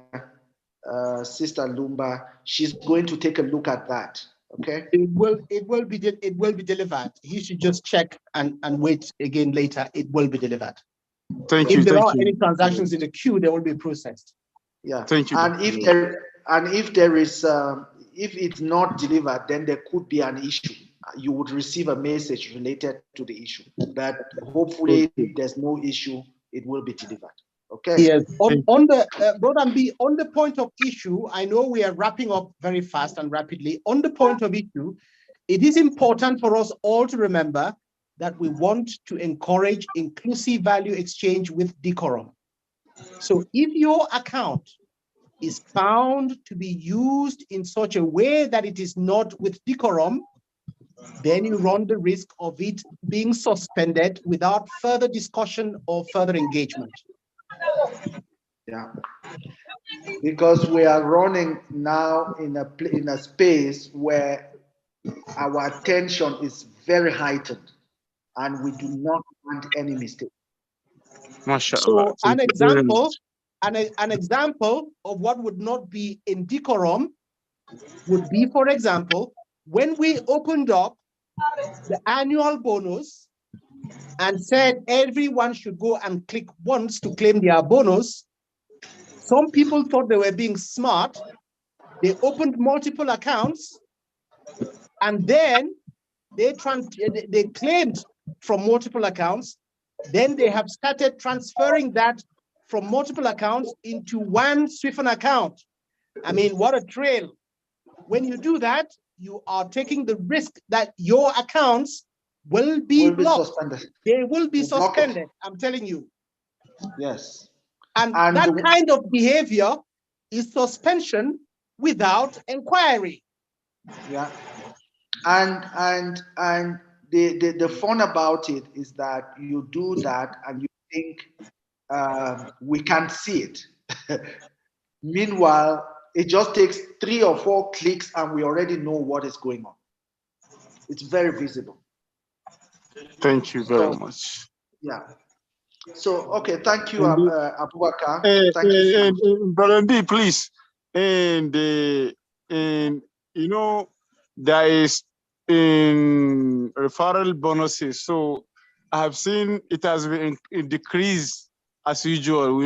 Sister Lumba. She's going to take a look at that. Okay. It will be delivered. He should just check and wait again later. It will be delivered. Thank you. If there are any transactions in the queue, they will be processed. Yeah. Thank you. And if there is if it's not delivered, then there could be an issue. You would receive a message related to the issue. But hopefully, there's no issue. It will be delivered. Okay. Yes. On the Brother B, on the point of issue, I know we are wrapping up very fast and rapidly. On the point of issue, it is important for us all to remember that we want to encourage inclusive value exchange with decorum. So if your account is found to be used in such a way that it is not with decorum, then you run the risk of it being suspended without further discussion or further engagement. Yeah, because we are running now in a space where our attention is very heightened, and we do not want any mistake. So an example of what would not be in decorum would be, for example, when we opened up the annual bonus and said everyone should go and click once to claim their bonus, some people thought they were being smart. They opened multiple accounts, and then they claimed from multiple accounts. Then they have started transferring that from multiple accounts into one Swift account. I mean, what a trail. When you do that, you are taking the risk that your accounts will be blocked. Suspended. They will be suspended, I'm telling you. Yes. And that kind of behavior is suspension without inquiry. Yeah. And the fun about it is that you do that and you think we can't see it. Meanwhile, it just takes 3 or 4 clicks and we already know what is going on. It's very visible. Thank you very much. Yeah. So, okay, thank you, Abubakar. Thank you so much. Brother B, please. And you know, there is in referral bonuses. So I have seen it has been decreased as usual.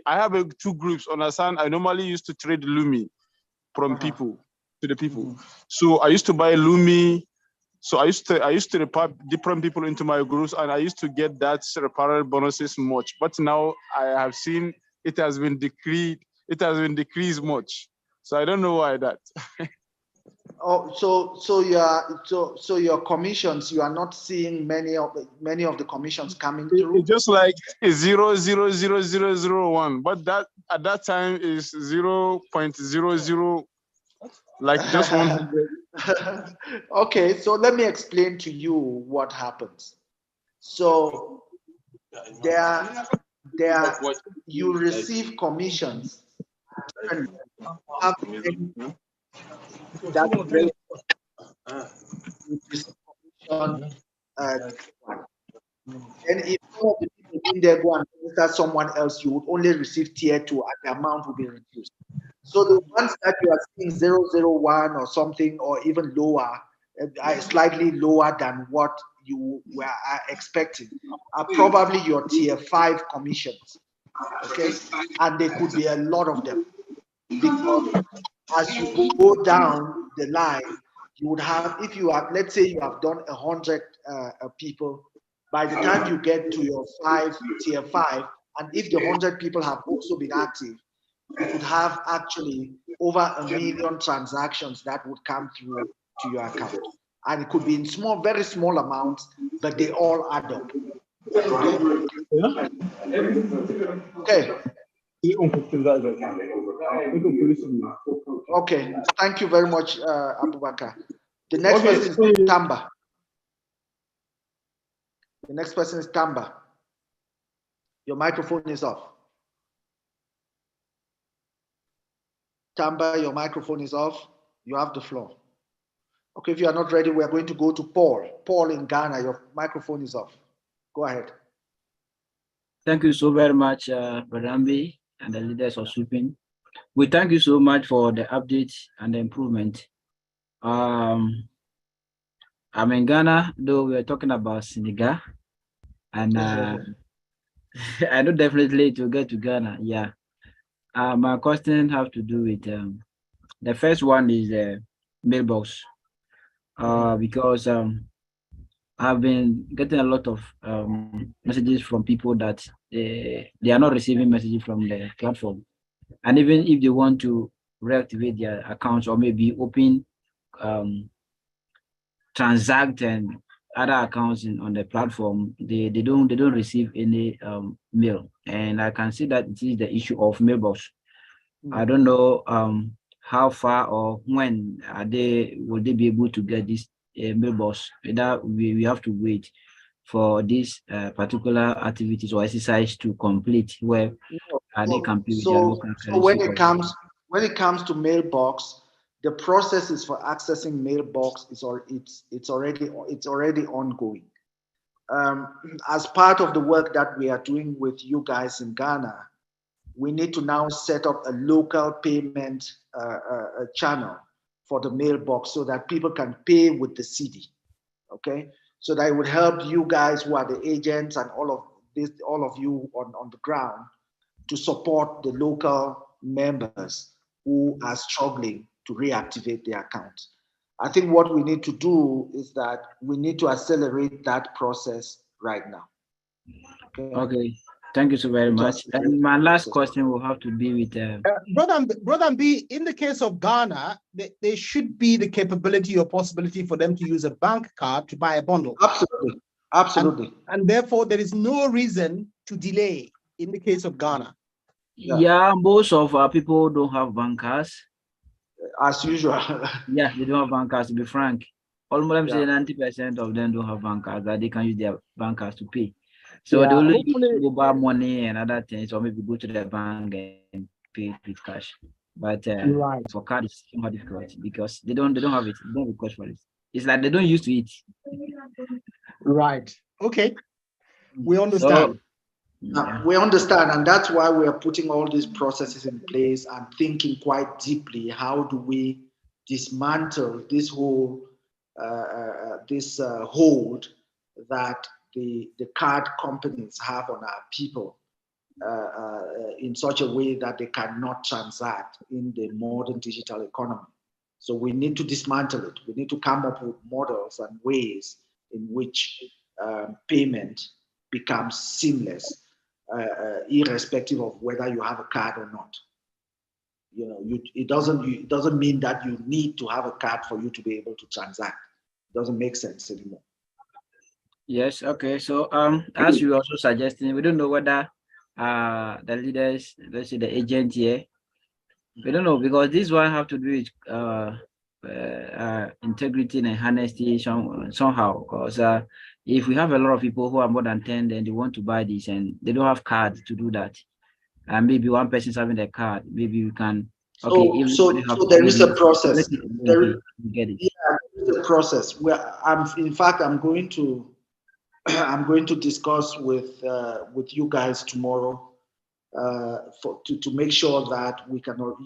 I have 2 groups. Understand? I normally used to trade Lumi from people to the people. So I used to buy Lumi. So I used to report different people into my groups, and I used to get that referral bonuses much. But now I have seen it has been decreased. It has been decreased much. So I don't know why that. Oh, so your commissions, you are not seeing many of the commissions coming through. It's just like 0.00001, but that at that time is 0.00, like just 100. Okay, so let me explain to you what happens. So you receive commissions. That rate and if some of the people in there, go and register someone else, you would only receive tier 2 and the amount will be reduced. So the ones that you are seeing 001 or something, or even lower, slightly lower than what you were expecting, are probably your tier 5 commissions. Okay, and there could be a lot of them, because as you go down the line, you would have, if you have, let's say you have done 100 people, by the time you get to your tier 5, and if the 100 people have also been active, you could have actually over 1 million transactions that would come through to your account. And it could be in small, very small amounts, but they all add up. Okay. Okay. Thank you very much, Abubakar. The next person is Tamba. The next person is Tamba. Your microphone is off. Tamba, your microphone is off. You have the floor. Okay, if you are not ready, we are going to go to Paul. Paul in Ghana, your microphone is off. Go ahead. Thank you so very much, Barambi and the leaders of Sweeping. We thank you so much for the update and the improvement. I'm in Ghana, though we are talking about Senegal, and I know definitely to get to Ghana. Yeah, my question have to do with the first one is the mailbox, because I've been getting a lot of messages from people that they are not receiving messages from the platform, and even if they want to reactivate their accounts or maybe open transact and other accounts on the platform, they don't receive any mail, and I can see that it is the issue of mailbox. I don't know how far or when will they be able to get this mailbox. That we have to wait for these particular activities or exercise to complete, where they complete their local currency. So when it comes to mailbox, the processes for accessing mailbox it's already ongoing. As part of the work that we are doing with you guys in Ghana, we need to now set up a local payment channel for the mailbox so that people can pay with the CD. Okay, so that would help you guys who are the agents and all of you on the ground to support the local members who are struggling to reactivate their accounts. I think what we need to do is that we need to accelerate that process right now. Okay. Thank you so very much. And my last question will have to be with Brother B, in the case of Ghana, there should be the capability or possibility for them to use a bank card to buy a bundle. Absolutely. Absolutely. And therefore, there is no reason to delay in the case of Ghana. Yeah, most of our people don't have bank cards. As usual. Yeah, they don't have bank cards, to be frank. Almost 90% of them don't have bank cards that they can use their bank cards to pay. So they only use mobile money and other things, or maybe go to the bank and pay with cash. But for card, it's more difficult because they don't have it. They don't request for it. It's like they don't used to it. Right. Okay. We understand. We understand, and that's why we are putting all these processes in place and thinking quite deeply. How do we dismantle this whole hold that the card companies have on our people in such a way that they cannot transact in the modern digital economy? So we need to dismantle it. We need to come up with models and ways in which payment becomes seamless, irrespective of whether you have a card or not. You know, it doesn't mean that you need to have a card for you to be able to transact. It doesn't make sense anymore. Yes. Okay. So as you also suggesting, we don't know whether the leaders, let's say the agent here, we don't know, because this one have to do with integrity and honesty somehow. Because if we have a lot of people who are more than 10, then they want to buy this and they don't have cards to do that, and maybe one person's having a card, maybe we can. Okay. So there is a process. Get it. Yeah, there is a process where I'm going to I'm going to discuss with you guys tomorrow to make sure that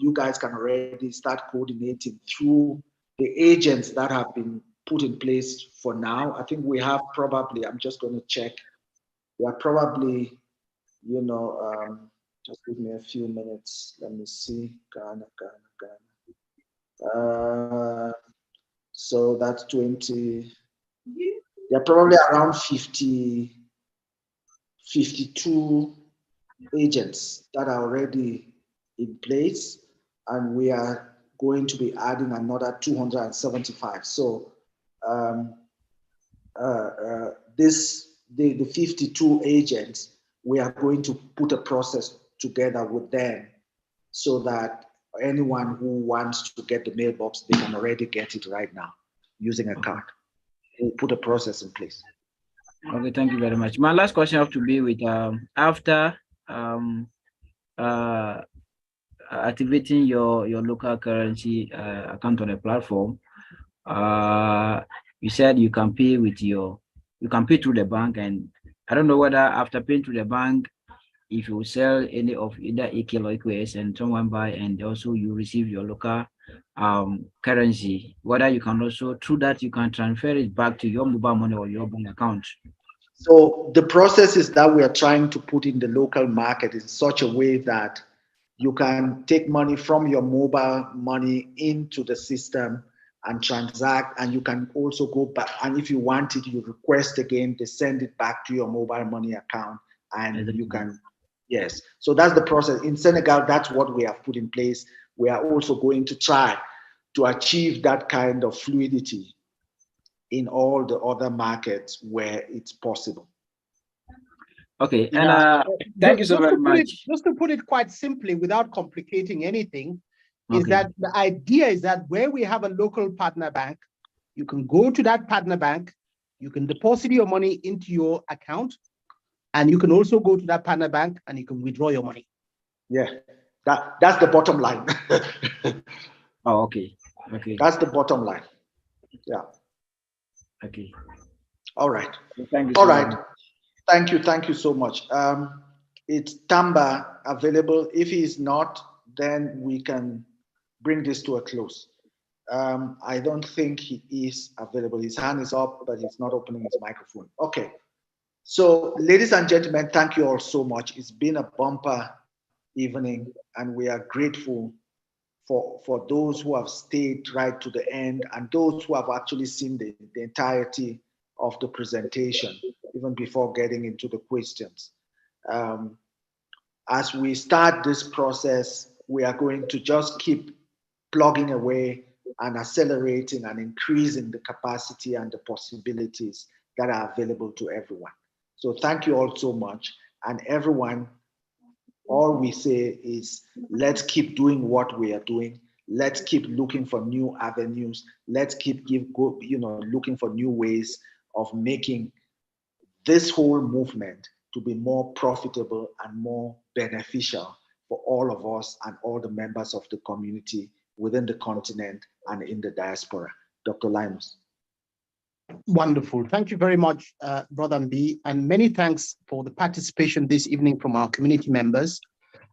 you guys can already start coordinating through the agents that have been put in place for now. I think we have probably, I'm just going to check, we are probably, just give me a few minutes. Let me see. Ghana. So that's 20. They're probably around 52 agents that are already in place, and we are going to be adding another 275. So the 52 agents, we are going to put a process together with them so that anyone who wants to get the mailbox, they can already get it right now using a card. We'll put a process in place. Okay, thank you very much. My last question have to be with after activating your local currency account on a platform, you said you can pay through the bank, and I don't know whether after paying through the bank, if you sell any of either AKL or EQS and someone buy, and also you receive your local currency, whether you can also, through that, you can transfer it back to your mobile money or your bank account. So the processes that we are trying to put in the local market in such a way that you can take money from your mobile money into the system and transact, and you can also go back, and if you want it, you request again, they send it back to your mobile money account, and you can, yes. So that's the process. In Senegal, that's what we have put in place. We are also going to try to achieve that kind of fluidity in all the other markets where it's possible. Okay, and thank you so very much. Just to put it quite simply, without complicating anything, is that the idea is that where we have a local partner bank, you can go to that partner bank, you can deposit your money into your account, and you can also go to that partner bank and you can withdraw your money. Yeah, that's the bottom line. Oh, okay. Okay. That's the bottom line. Yeah. Okay. All right. Thank you. All right. Thank you so much. It's Tamba available. If he is not, then we can bring this to a close. I don't think he is available. His hand is up, but he's not opening his microphone. Okay. So, ladies and gentlemen, thank you all so much. It's been a bumper evening, and we are grateful for those who have stayed right to the end and those who have actually seen the entirety of the presentation, even before getting into the questions. As we start this process, we are going to just keep plugging away and accelerating and increasing the capacity and the possibilities that are available to everyone. So thank you all so much. And everyone, all we say is, let's keep doing what we are doing. Let's keep looking for new avenues. Let's keep looking for new ways of making this whole movement to be more profitable and more beneficial for all of us and all the members of the community within the continent and in the diaspora. Dr. Linus. Wonderful. Thank you very much, Brother Mbi, and many thanks for the participation this evening from our community members.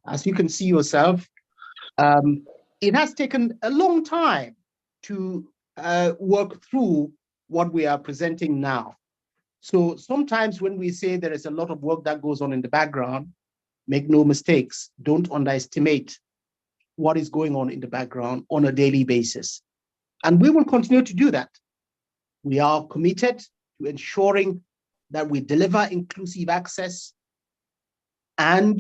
As you can see yourself, it has taken a long time to work through what we are presenting now. So sometimes when we say there is a lot of work that goes on in the background, make no mistakes, don't underestimate what is going on in the background on a daily basis. And we will continue to do that. We are committed to ensuring that we deliver inclusive access and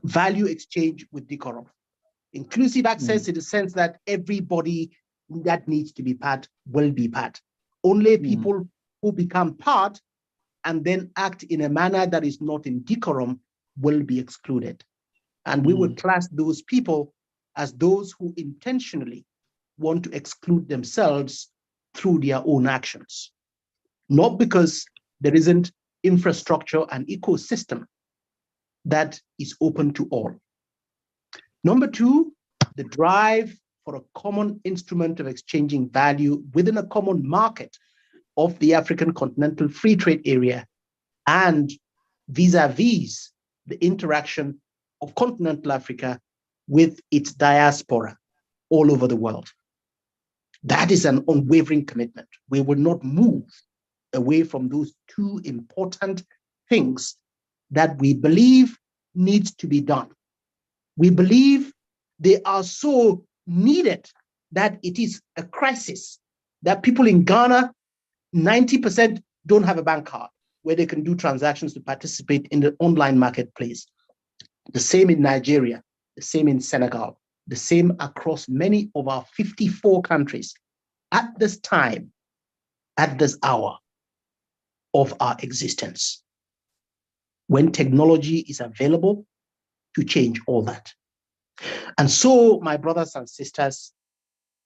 value exchange with decorum. Inclusive access in the sense that everybody that needs to be part will be part. Only people who become part and then act in a manner that is not in decorum will be excluded. And we will class those people as those who intentionally want to exclude themselves through their own actions, not because there isn't infrastructure and ecosystem that is open to all. Number two, the drive for a common instrument of exchanging value within a common market of the African Continental Free Trade Area and vis-a-vis the interaction of continental Africa with its diaspora all over the world. That is an unwavering commitment. We will not move away from those two important things that we believe needs to be done. We believe they are so needed that it is a crisis that people in Ghana, 90% don't have a bank card where they can do transactions to participate in the online marketplace. The same in Nigeria, the same in Senegal, the same across many of our 54 countries at this time, at this hour of our existence, when technology is available to change all that. And so, my brothers and sisters,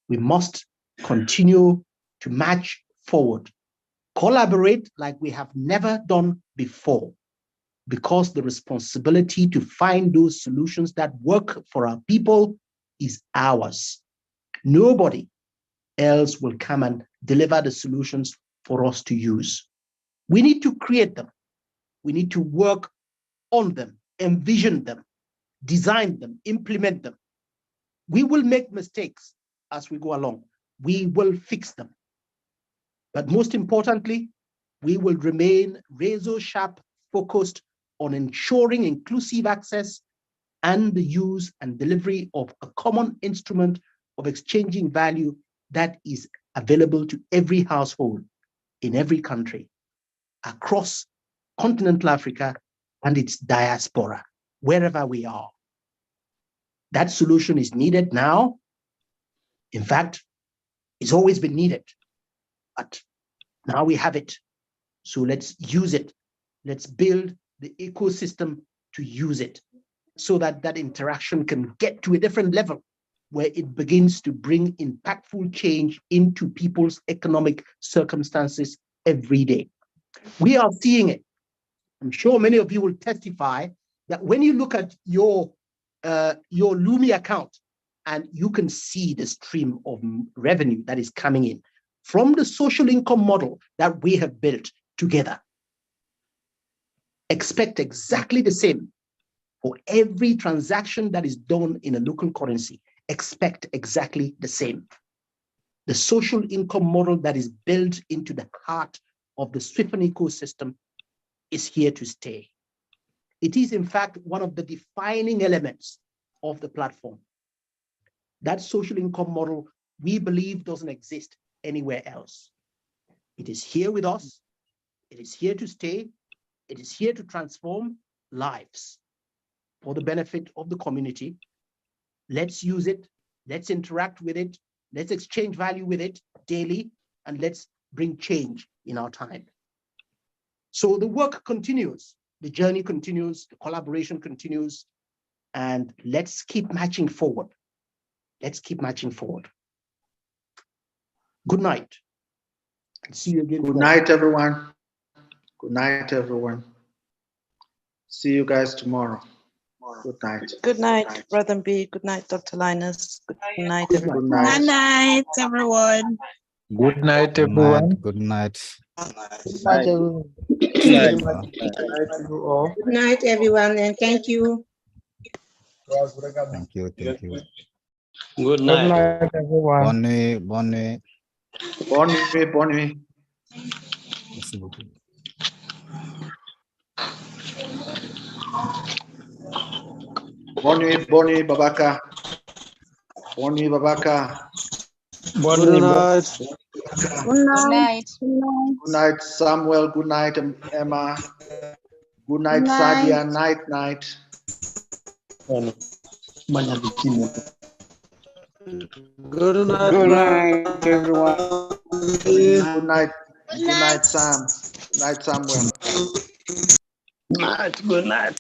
we must continue to march forward, collaborate like we have never done before, because the responsibility to find those solutions that work for our people is ours. Nobody else will come and deliver the solutions for us to use. We need to create them. We need to work on them, envision them, design them, implement them. We will make mistakes as we go along. We will fix them. But most importantly, we will remain razor sharp focused on ensuring inclusive access and the use and delivery of a common instrument of exchanging value that is available to every household in every country across continental Africa and its diaspora, wherever we are. That solution is needed now. In fact, it's always been needed, but now we have it. So let's use it. Let's build the ecosystem to use it so that that interaction can get to a different level where it begins to bring impactful change into people's economic circumstances every day. We are seeing it. I'm sure many of you will testify that when you look at your Lumi account and you can see the stream of revenue that is coming in from the social income model that we have built together. Expect exactly the same for every transaction that is done in a local currency. Expect exactly the same. The social income model that is built into the heart of the SWIFT ecosystem is here to stay. It is, in fact, one of the defining elements of the platform. That social income model, we believe, doesn't exist anywhere else. It is here with us. It is here to stay. It is here to transform lives for the benefit of the community. Let's use it. Let's interact with it. Let's exchange value with it daily, and let's bring change in our time. So the work continues. The journey continues. The collaboration continues. And let's keep marching forward. Let's keep marching forward. Good night. And see you again. Good night, everyone. Good night, everyone. See you guys tomorrow. Good night. Good night, Brother B. Good night, Dr. Linus. Good night, Good everyone. night. Good night, everyone. Good night, Good everyone. night. Good night. Good night, everyone. Good night. Good night to you all. Good night, everyone, and thank you. Thank you. Thank you. Good Good night. night, everyone. Bonne nuit. Bonne nuit. Bonne nuit, bonne nuit. Merci beaucoup. Bonne nuit, Babaka. Bonne nuit, Babaka. Good night. Good night. Good night, Samuel. Good night, Emma. Good night, Sadia. Night, night. Good night, everyone. Good night. Good night, Sam. Good night, Samuel. Good night.